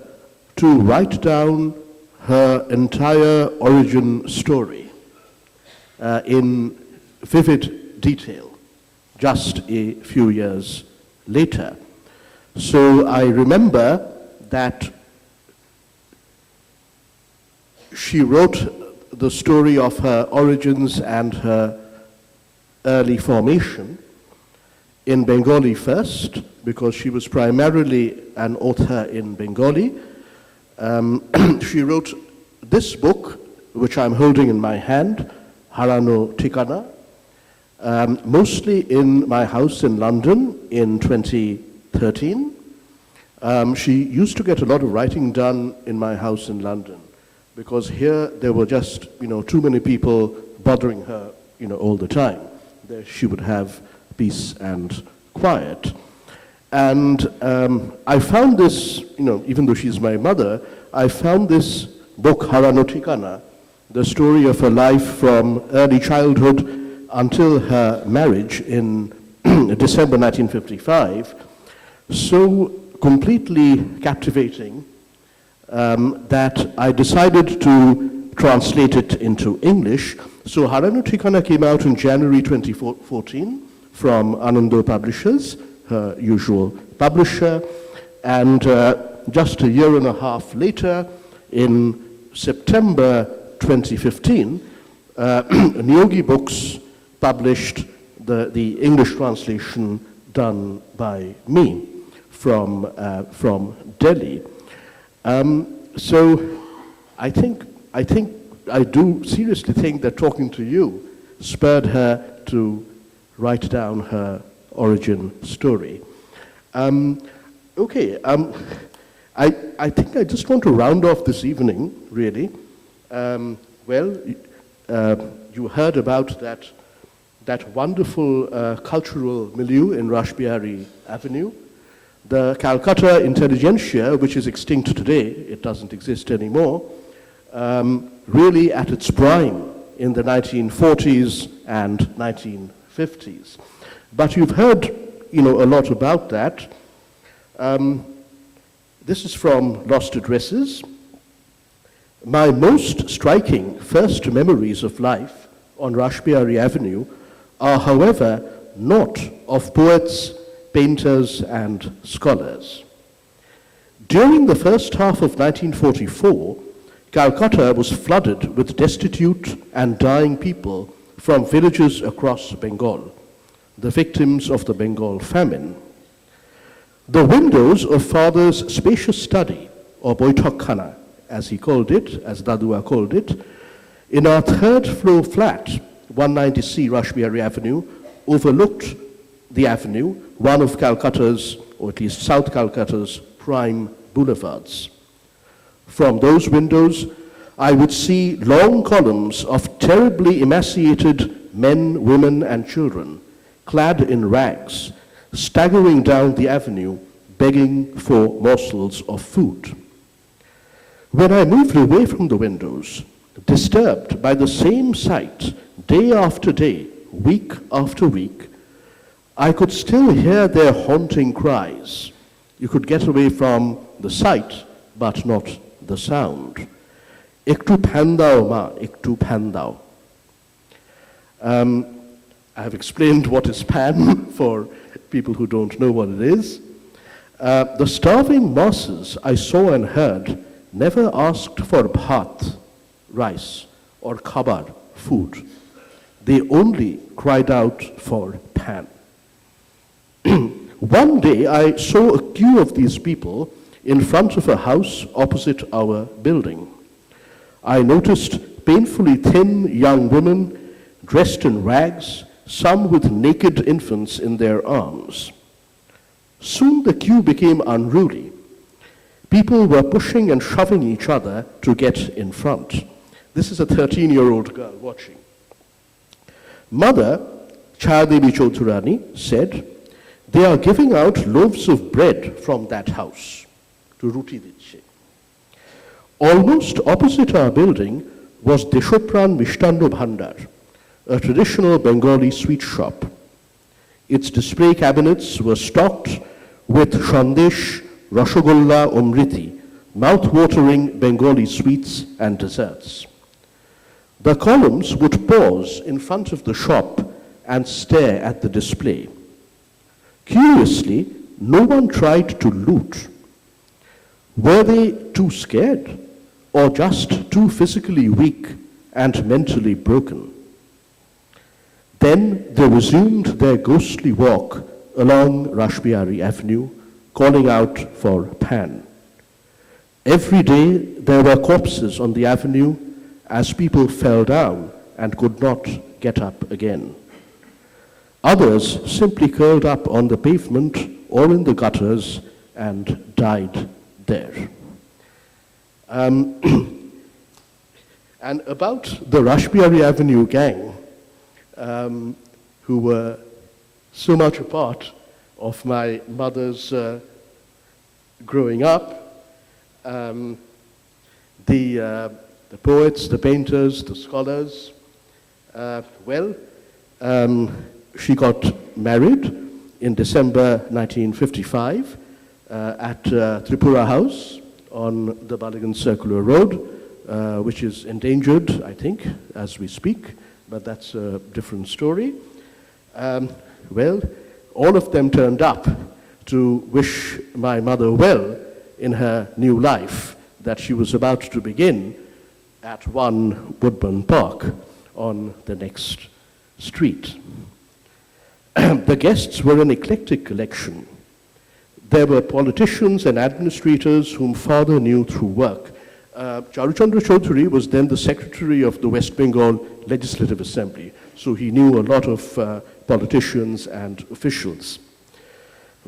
to write down her entire origin story in vivid detail just a few years later. So I remember that she wrote the story of her origins and her early formation in Bengali first, because she was primarily an author in Bengali. She wrote this book, which I'm holding in my hand, Harano Tikana, mostly in my house in London in 2013. She used to get a lot of writing done in my house in London, because here there were just, too many people bothering her, all the time. There she would have peace and quiet. And I found this, even though she's my mother, I found this book, Harano Tikana, the story of her life from early childhood until her marriage in December 1955, so completely captivating that I decided to translate it into English. So Harano Tikana came out in January 2014 from Anando Publishers, her usual publisher, and just a year and a half later, in September 2015, Niyogi Books published the English translation done by me from Delhi. So I do seriously think that talking to you spurred her to write down her origin story. I think I just want to round off this evening, really. You heard about that wonderful cultural milieu in Rashbihari Avenue. The Calcutta intelligentsia, which is extinct today, it doesn't exist anymore, really at its prime in the 1940s and 1950s. But you've heard, a lot about that. This is from Lost Addresses. My most striking first memories of life on Rashbihari Avenue are, however, not of poets, painters, and scholars. During the first half of 1944, Calcutta was flooded with destitute and dying people from villages across Bengal, the victims of the Bengal famine. The windows of Father's spacious study, or Boithokkhana, as he called it, as Dadua called it, in our third floor flat, 190C Rashbihari Avenue, overlooked the avenue, one of Calcutta's, or at least South Calcutta's, prime boulevards. From those windows, I would see long columns of terribly emaciated men, women, and children, clad in rags, staggering down the avenue, begging for morsels of food. When I moved away from the windows, disturbed by the same sight, day after day, week after week, I could still hear their haunting cries. You could get away from the sight, but not the sound. Ektu pandao ma, ektu pandao. I have explained what is pan for people who don't know what it is. The starving masses I saw and heard never asked for bhat, rice, or khabar, food. They only cried out for pan. One day I saw a queue of these people in front of a house opposite our building. I noticed painfully thin young women dressed in rags, some with naked infants in their arms. Soon the queue became unruly. People were pushing and shoving each other to get in front. This is a 13-year-old girl watching. Mother, Chayadevi Chaudhurani, said, "They are giving out loaves of bread from that house." To Ruti Dicche. Almost opposite our building was Deshopran Mishtando Bhandar, a traditional Bengali sweet shop. Its display cabinets were stocked with shandesh, rashogolla, omriti, mouth-watering Bengali sweets and desserts. The columns would pause in front of the shop and stare at the display. Curiously, no one tried to loot. Were they too scared, or just too physically weak and mentally broken? Then they resumed their ghostly walk along Rashbihari Avenue, calling out for pan. Every day there were corpses on the avenue as people fell down and could not get up again. Others simply curled up on the pavement or in the gutters and died there. And about the Rashbihari Avenue gang, who were so much a part of my mother's growing up, the poets, the painters, the scholars, she got married in December 1955 at Tripura House on the Baligan Circular Road, which is endangered, I think, as we speak, but that's a different story. All of them turned up to wish my mother well in her new life that she was about to begin at 1 Woodburn Park on the next street. The guests were an eclectic collection. There were politicians and administrators whom father knew through work. Charuchandra Chaudhuri was then the secretary of the West Bengal Legislative Assembly, so he knew a lot of politicians and officials.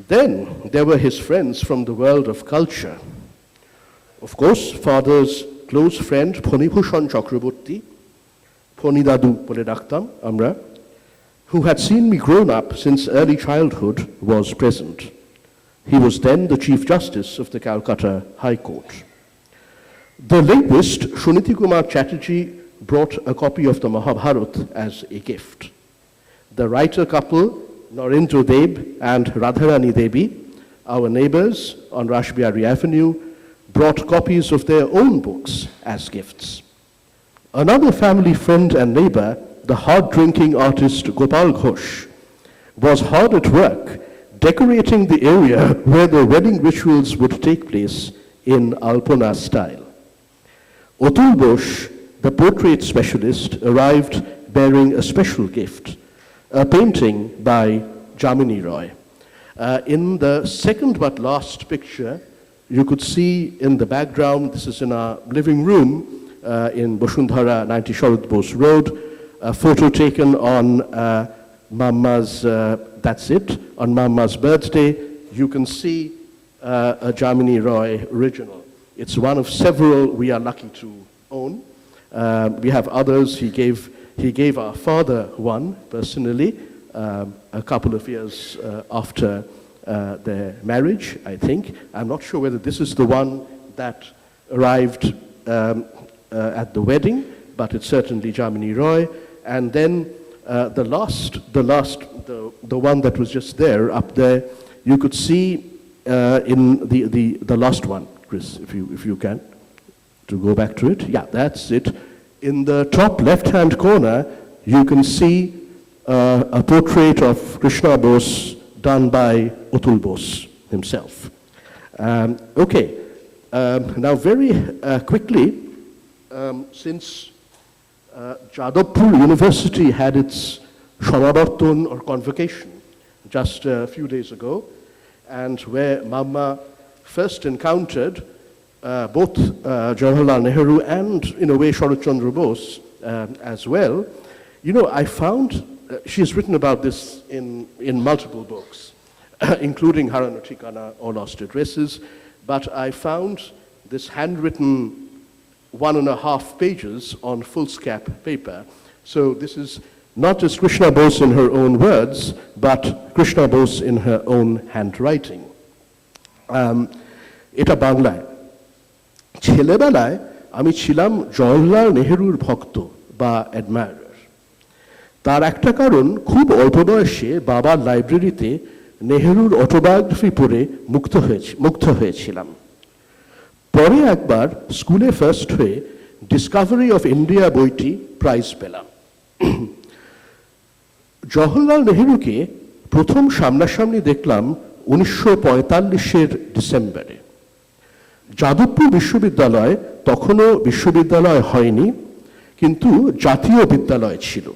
Then there were his friends from the world of culture. Of course, father's close friend Phonibhushan Chakraborty, Phonidadu bole daktam amra, who had seen me grown up since early childhood, was present. He was then the Chief Justice of the Calcutta High Court. The linguist Shuniti Kumar Chatterjee brought a copy of the Mahabharata as a gift. The writer couple, Narendra Deb and Radharani Devi, our neighbors on Rashbiari Avenue brought copies of their own books as gifts. Another family friend and neighbor, the hard-drinking artist Gopal Ghosh, was hard at work decorating the area where the wedding rituals would take place in Alpona style. Atul Bose, the portrait specialist, arrived bearing a special gift, a painting by Jamini Roy. In the second but last picture, you could see in the background, this is in our living room in Bosundhara 90 Sharad Bose Road, a photo taken on Mamma's, that's it, on Mamma's birthday. You can see a Jamini Roy original. It's one of several we are lucky to own. We have others. He gave our father one personally a couple of years after their marriage, I think. I'm not sure whether this is the one that arrived at the wedding, but it's certainly Jamini Roy. And then the one that was just there, up there, you could see in the last one, Chris, if you can, to go back to it. Yeah, that's it. In the top left-hand corner, you can see a portrait of Krishna Bose done by Atul Bose himself. Okay, now very quickly, since Jadavpur University had its Shamabarton or convocation just a few days ago, and where Mamma first encountered both Jawaharlal Nehru and, in a way, Sharat Chandra Bose as well. You know, I found, she has written about this in multiple books, including Harano Thikana or Lost Addresses, but I found this handwritten 1.5 pages on foolscap paper. So this is not just Krishna Bose in her own words, but Krishna Bose in her own handwriting. Eta Banglaয় ছেলেবেলায় আমি ছিলাম জওহরলাল নেহেরুর ভক্ত বা admirer. তার একটা কারণ, খুব অল্প বয়সে বাবার লাইব্রেরিতে নেহেরুর অটোবায়োগ্রাফি পড়ে মুগ্ধ হয়েছিলাম। পরে একবার স্কুলে ফার্স্ট হয়ে ডিসকভারি অফ ইন্ডিয়া বইটি প্রাইজ পেলাম। জওহরলাল নেহেরুকে প্রথম সামনাসামনি দেখলাম 1945-এর ডিসেম্বরে। যাদবপুর বিশ্ববিদ্যালয় তখনও বিশ্ববিদ্যালয় হয়নি, কিন্তু জাতীয় বিদ্যালয় ছিল।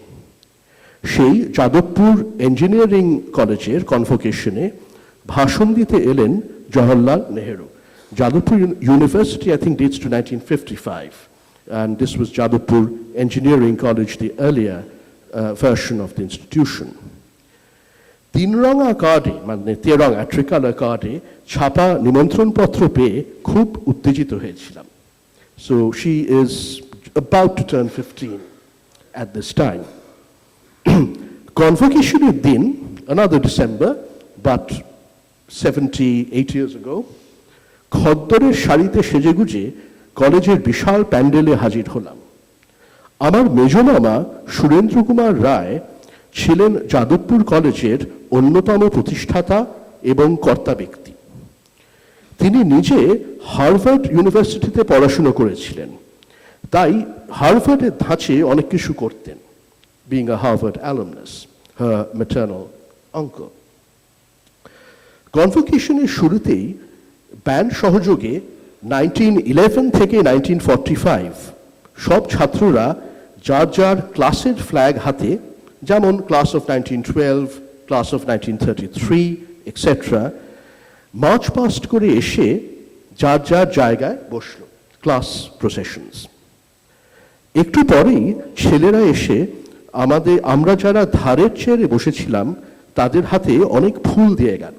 সেই যাদবপুর ইঞ্জিনিয়ারিং কলেজের কনভোকেশনে ভাষণ দিতে এলেন Jawaharlal Nehru. Jadavpur University, I think, dates to 1955, and this was Jadavpur Engineering College, the earlier version of the institution. তিনরঙা কার্ডে, মানে তেরঙা ট্রিকালার কার্ডে ছাপা নিমন্ত্রণপত্র পেয়ে খুব উত্তেজিত হয়েছিলাম। So she is about to turn 15 at this time. Convocation-এর দিন, another December, but 78 years ago, খদ্দরের শাড়িতে সেজেগুজে কলেজের বিশাল প্যান্ডেলে হাজির হলাম। আমার মেজমামা সুরেন্দ্র কুমার রায় ছিলেন যাদবপুর কলেজের অন্যতম প্রতিষ্ঠাতা এবং কর্তা ব্যক্তি। তিনি নিজে হার্ভার্ড ইউনিভার্সিটিতে পড়াশুনো করেছিলেন, তাই হার্ভার্ডের ধাঁচে অনেক কিছু করতেন, being a Harvard alumnus, her maternal uncle. কনভোকেশনের শুরুতেই ব্যান্ড সহযোগে 1911 থেকে 1945 সব ছাত্ররা যার যার ক্লাসের ফ্ল্যাগ হাতে, যেমন class of 1912, class of 1933, etcetera, March past করে এসে যার যার জায়গায় বসল, ক্লাস প্রসেশনস। একটু পরেই ছেলেরা এসে আমরা যারা ধারের চেয়ারে বসেছিলাম তাদের হাতে অনেক ফুল দিয়ে গেল।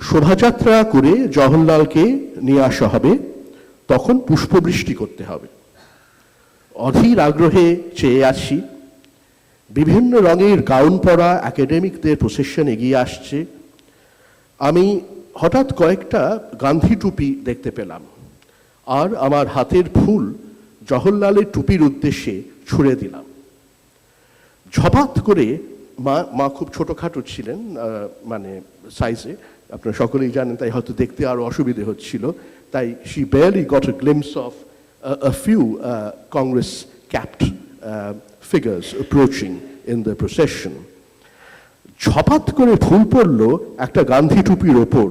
শোভাযাত্রা করে জওহরলালকে নিয়ে আসা হবে, তখন পুষ্পবৃষ্টি করতে হবে। অধীর আগ্রহে চেয়ে আছি। বিভিন্ন রঙের গাউন পরা একাডেমিকদের প্রসেশন এগিয়ে আসছে। আমি হঠাৎ কয়েকটা গান্ধী টুপি দেখতে পেলাম, আর আমার হাতের ফুল জওহরলালের টুপির উদ্দেশ্যে ছুঁড়ে দিলাম। ঝপাত করে মা খুব ছোটোখাটো ছিলেন, মানে সাইজে, আপনারা সকলেই জানেন, তাই হয়তো দেখতে আরও অসুবিধে হচ্ছিল, তাই she barely got a glimpse of a few Congress capped figures approaching in the procession. ঝপাত করে ফুল পড়ল একটা গান্ধী টুপির ওপর,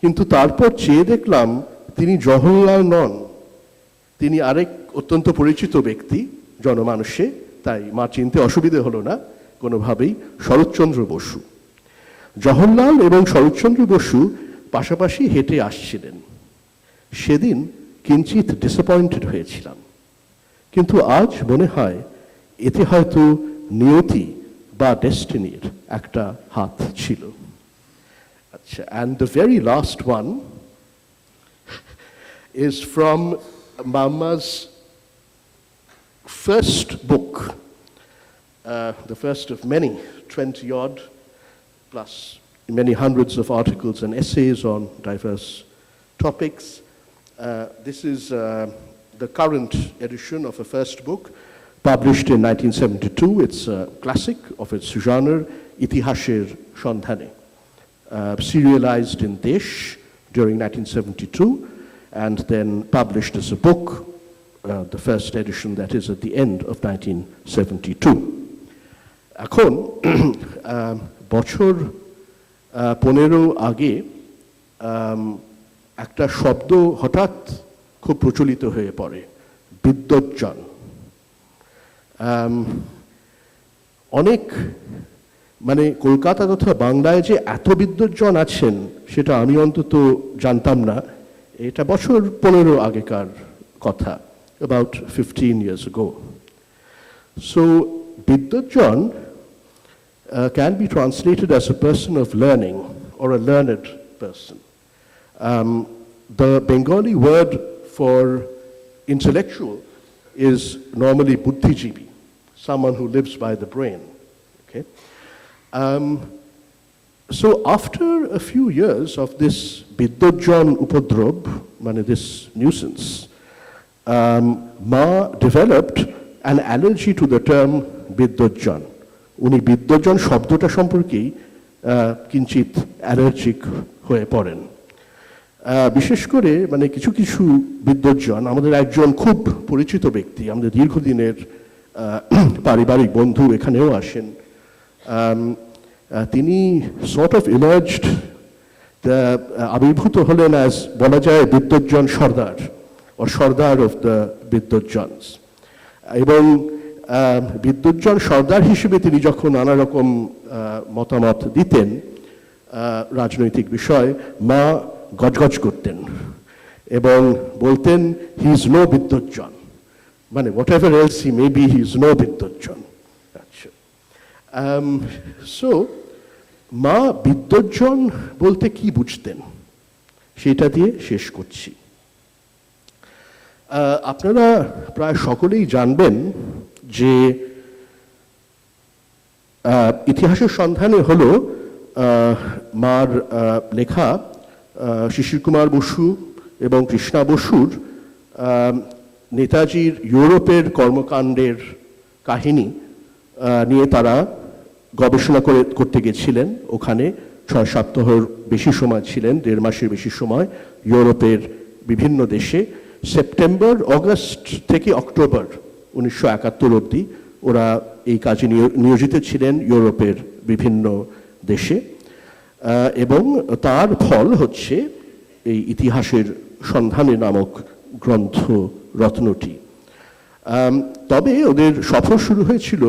কিন্তু তারপর চেয়ে দেখলাম তিনি জওহরলাল নন, তিনি আরেক অত্যন্ত পরিচিত ব্যক্তি জনমানুষে, তাই মা চিনতে অসুবিধে হলো না কোনোভাবেই, শরৎচন্দ্র বসু। জওহরলাল এবং শরৎচন্দ্র বসু পাশাপাশি হেঁটে আসছিলেন। সেদিন কিঞ্চিত ডিসঅ্যাপয়েন্টেড হয়েছিলাম, কিন্তু আজ মনে হয় এতে হয়তো নিয়তি বা ডেস্টিনির একটা হাত ছিল। আচ্ছা, and the very last one is from Mama's first book, the first of many, 20-odd plus many hundreds of articles and essays on diverse topics. This is the current edition of a first book, published in 1972. It's a classic of its genre, Itihasher Shondhane, serialized in Desh during 1972, and then published as a book, the first edition, that is at the end of 1972. এখন বছর 15 আগে একটা শব্দ হঠাৎ খুব প্রচলিত হয়ে পড়ে, বিদ্বজ্জন। অনেক মানে কলকাতা তথা বাংলায় যে এত বিদ্বজ্জন আছেন সেটা আমি অন্তত জানতাম না। এটা বছর 15 আগেকার কথা, about 15 years ago. So বিদ্বজ্জন can be translated as a person of learning or a learned person. The Bengali word for intellectual is normally buddhijibi, someone who lives by the brain. Okay? So after a few years of this biddojjon upadrob, this nuisance, Ma developed an allergy to the term biddojjon. উনি বিদ্বজ্জন শব্দটা সম্পর্কেই কিঞ্চিত allergic হয়ে পড়েন। বিশেষ করে কিছু কিছু বিদ্বজ্জন, আমাদের একজন খুব পরিচিত ব্যক্তি, আমাদের দীর্ঘদিনের পারিবারিক বন্ধু, এখানেও আসেন, তিনি sort of emerged, আবির্ভূত হলেন as বলা যায় বিদ্বজ্জন সর্দার, or সর্দার of the বিদ্বজ্জনস। এবং বিদ্বজ্জন সর্দার হিসেবে তিনি যখন নানা রকম মতামত দিতেন রাজনৈতিক বিষয়, মা গজগজ করতেন এবং বলতেন হি ইজ নো বিদ্বজ্জন, whatever else he may be, he is no বিদ্বজ্জন। আচ্ছা, সো মা বিদ্বজ্জন বলতে কি বুঝতেন সেটা দিয়ে শেষ করছি। আপনারা প্রায় সকলেই জানবেন যে ইতিহাসের সন্ধানে হলো মার লেখা শিশির কুমার বসু এবং কৃষ্ণা বসুর নেতাজির ইউরোপের কর্মকাণ্ডের কাহিনী নিয়ে তারা গবেষণা করতে গেছিলেন। ওখানে 6 সপ্তাহের বেশি সময় ছিলেন, 1.5 মাসের বেশি সময় ইউরোপের বিভিন্ন দেশে। সেপ্টেম্বর, অগস্ট থেকে অক্টোবর 1971 অবধি ওরা এই কাজে নিয়োজিত ছিলেন ইউরোপের বিভিন্ন দেশে, এবং তার ফল হচ্ছে এই ইতিহাসের সন্ধানে নামক গ্রন্থ রত্নটি। তবে ওদের সফর শুরু হয়েছিল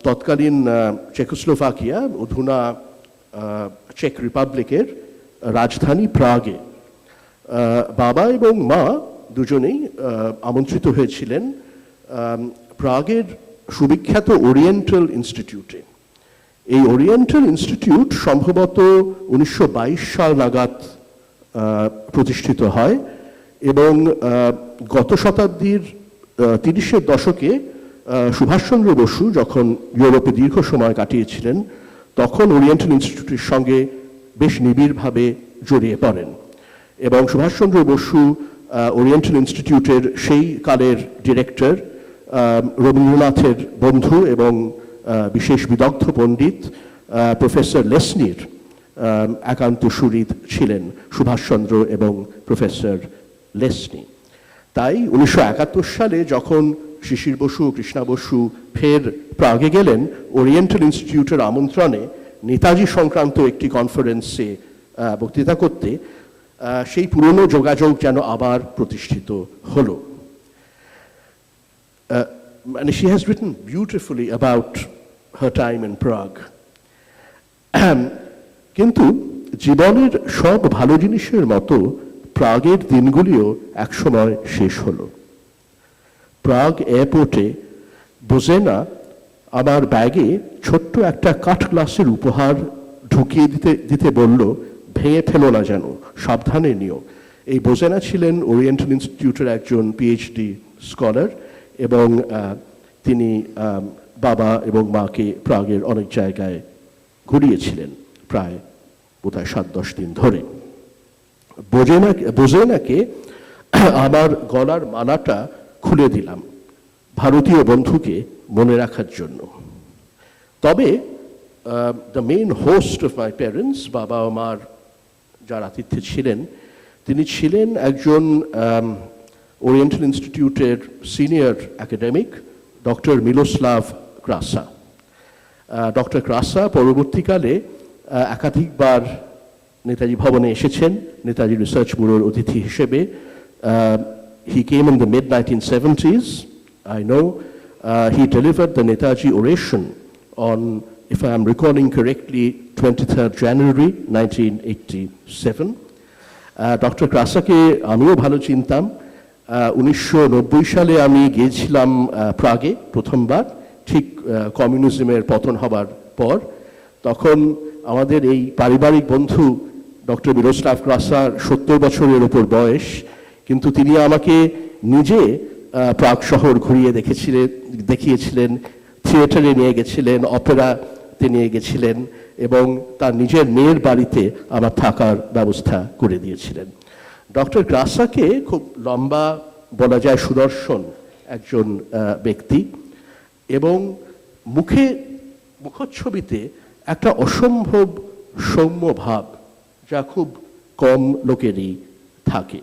তৎকালীন চেকোস্লোভাকিয়া, অধুনা চেক রিপাবলিকের রাজধানী প্রাগে। বাবা এবং মা দুজনেই আমন্ত্রিত হয়েছিলেন প্রাগের সুবিখ্যাত ওরিয়েন্টাল ইনস্টিটিউটে। এই ওরিয়েন্টাল ইনস্টিটিউট সম্ভবত 1922 সাল নাগাদ প্রতিষ্ঠিত হয়, এবং গত শতাব্দীর 30-এর দশকে সুভাষচন্দ্র বসু যখন ইউরোপে দীর্ঘ সময় কাটিয়েছিলেন, তখন ওরিয়েন্টাল ইনস্টিটিউটের সঙ্গে বেশ নিবিড়ভাবে জড়িয়ে পড়েন। এবং সুভাষচন্দ্র বসু ওরিয়েন্টাল ইনস্টিটিউটের সেই কালের ডিরেক্টর, রবীন্দ্রনাথের বন্ধু এবং বিশেষ বিদগ্ধ পণ্ডিত প্রফেসর লেসনির একান্ত সুহৃদ ছিলেন সুভাষচন্দ্র এবং প্রফেসর লেসনি। তাই 1971 সালে যখন শিশির বসু কৃষ্ণা বসু ফের প্রাগে গেলেন ওরিয়েন্টাল ইনস্টিটিউটের আমন্ত্রণে নেতাজি সংক্রান্ত একটি কনফারেন্সে বক্তৃতা করতে, সেই পুরনো যোগাযোগ যেন আবার প্রতিষ্ঠিত হলো। And she has written beautifully about her time in Prague. কিন্তু জীবনের সব ভালো জিনিসের মতো প্রাগের দিনগুলিও একসময় শেষ হলো। প্রাগ এয়ারপোর্টে বোজেনা আমার ব্যাগে ছোট্ট একটা কাঠ গ্লাসের উপহার ঢুকিয়ে দিতে বলল, ভেঙে ফেলো না যেন, সাবধানে নিও। এই বোজেনা ছিলেন ওরিয়েন্টাল ইনস্টিটিউটের একজন পিএইচডি স্কলার এবং তিনি বাবা এবং মাকে প্রাগের অনেক জায়গায় ঘুরিয়েছিলেন প্রায় বোধহয় 7-10 দিন ধরে। বোজেনাকে আমার গলার মালাটা খুলে দিলাম ভারতীয় বন্ধুকে মনে রাখার জন্য। তবে the main host of my parents, বাবা ও মার যার আতিথ্যে ছিলেন, তিনি ছিলেন একজন ওরিয়েন্টাল ইনস্টিটিউটের সিনিয়র একাডেমিক ডক্টর মিলোস্লাভ ক্রাসা। ডক্টর ক্রাসা পরবর্তীকালে একাধিকবার নেতাজি ভবনে এসেছেন নেতাজি রিসার্চ ব্যুরোর অতিথি হিসেবে। He came in the mid-1970s. I know he delivered the Netaji oration on, if I am recalling correctly, 23rd January 1987. Doctor ক্রাসাকে আমিও ভালো চিনতাম। 1990 সালে আমি গিয়েছিলাম প্রাগে প্রথমবার, ঠিক কমিউনিজমের পতন হবার পর। তখন আমাদের এই পারিবারিক বন্ধু ডক্টর মিলোস্লাভ ক্রাসার 70 বছরের ওপর বয়স, কিন্তু তিনি আমাকে নিজে প্রাগ শহর ঘুরিয়ে দেখিয়েছিলেন, থিয়েটারে নিয়ে গেছিলেন, অপেরাতে নিয়ে গেছিলেন এবং তার নিজের মেয়ের বাড়িতে আমার থাকার ব্যবস্থা করে দিয়েছিলেন। ডক্টর ক্রাসাকে খুব লম্বা, বলা যায় সুদর্শন একজন ব্যক্তি, এবং মুখচ্ছবিতে একটা অসম্ভব সৌম্য ভাব যা খুব কম লোকেরই থাকে।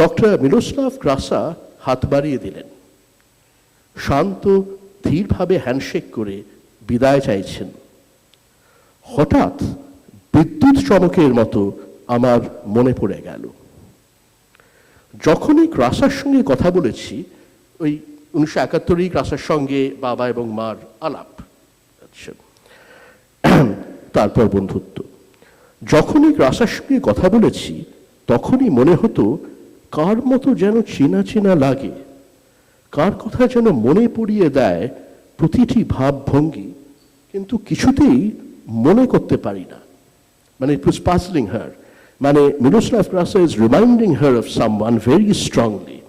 ডক্টর মিলোস্লাভ ক্রাসা হাত বাড়িয়ে দিলেন, শান্ত ধীরভাবে হ্যান্ডশেক করে বিদায় চাইছেন। হঠাৎ বিদ্যুৎ চমকের মতো আমার মনে পড়ে গেল, যখনই ক্রাসার সঙ্গে কথা বলেছি, ওই 1971 ক্রাসার সঙ্গে বাবা এবং মার আলাপ, তারপর বন্ধুত্ব। যখনই ক্রাসার সঙ্গে কথা বলেছি তখনই মনে হতো কার মতো যেন চেনা চেনা লাগে, কার কথা যেন মনে পড়িয়ে দেয় প্রতিটি ভাবভঙ্গি, কিন্তু কিছুতেই মনে করতে পারি না। মানে it was puzzling her. মানে Miroslav Krasa is reminding her of someone very strongly,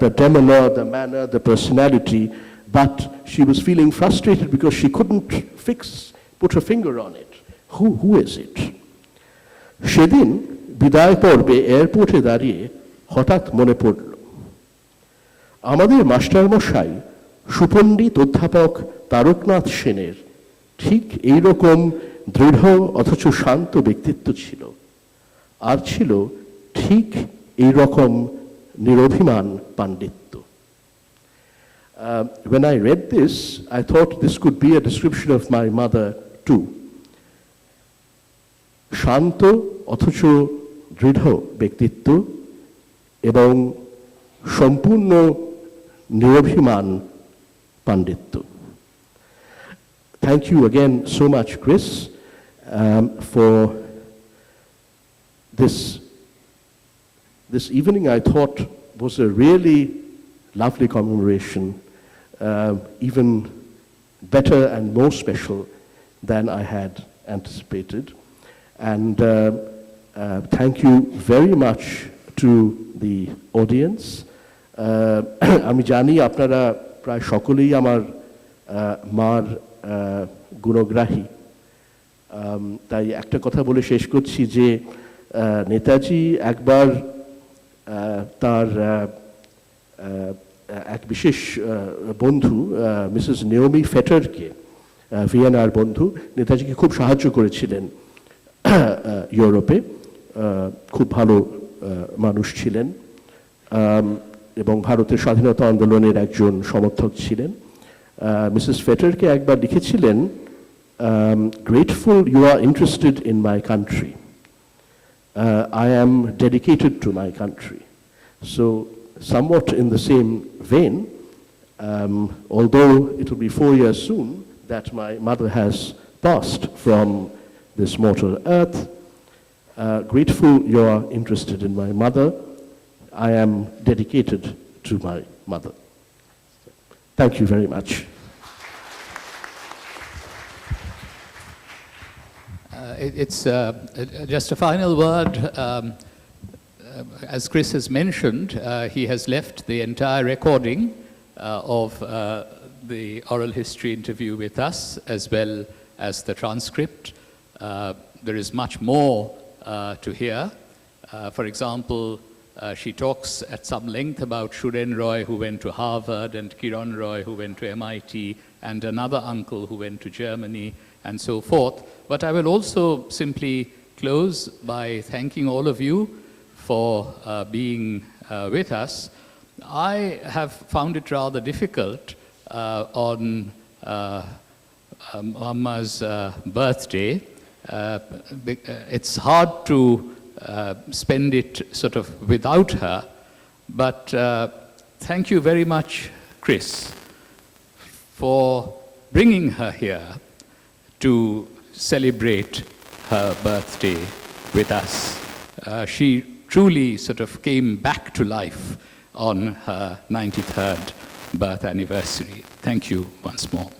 the demeanor, the manner, the personality, but she was feeling frustrated because she couldn't put her finger on it. Who is it? সেদিন বিদায় পর্বে এয়ারপোর্টে দাঁড়িয়ে হঠাৎ মনে পড়ল, আমাদের মাস্টারমশাই সুপণ্ডিত অধ্যাপক তারকনাথ সেনের ঠিক এইরকম দৃঢ় অথচ শান্ত ব্যক্তিত্ব ছিল, আর ছিল ঠিক এইরকম নিরভিমান পাণ্ডিত্য। When I read this, I thought this could be a description of my mother too. শান্ত অথচ দৃঢ় ব্যক্তিত্ব এবং সম্পূর্ণ নিরভিমান পাণ্ডিত্য। Thank you again so much, Kris, for this evening. I thought was a really lovely commemoration, even better and more special than I had anticipated. And thank you very much to the audience. আমি জানি আপনারা প্রায় সকলেই আমার মার গুণগ্রাহী, তাই একটা কথা বলে শেষ করছি যে নেতাজি একবার তার এক বিশেষ বন্ধু মিসেস নেওমি ফেটারকে ভিয়েনার বন্ধু, নেতাজিকে খুব সাহায্য করেছিলেন ইউরোপে, খুব ভালো মানুষ ছিলেন এবং ভারতের স্বাধীনতা আন্দোলনের একজন সমর্থক ছিলেন। মিসেস ফেটারকে একবার লিখেছিলেন, grateful you are interested in my country. I am dedicated to my country. So somewhat in the same vein, although it will be 4 years soon that my mother has passed from this mortal earth, grateful you are interested in my mother. I am dedicated to my mother. Thank you very much. It's just a final word. As Kris has mentioned, he has left the entire recording of the oral history interview with us, as well as the transcript. There is much more to hear. For example, she talks at some length about Shuren Roy, who went to Harvard, and Kiran Roy, who went to MIT, and another uncle who went to Germany, and so forth. But I will also simply close by thanking all of you for being with us. I have found it rather difficult on Mamma's birthday. It's hard to spend it sort of without her, but thank you very much, Kris, for bringing her here to celebrate her birthday with us. She truly sort of came back to life on her 93rd birth anniversary. Thank you once more.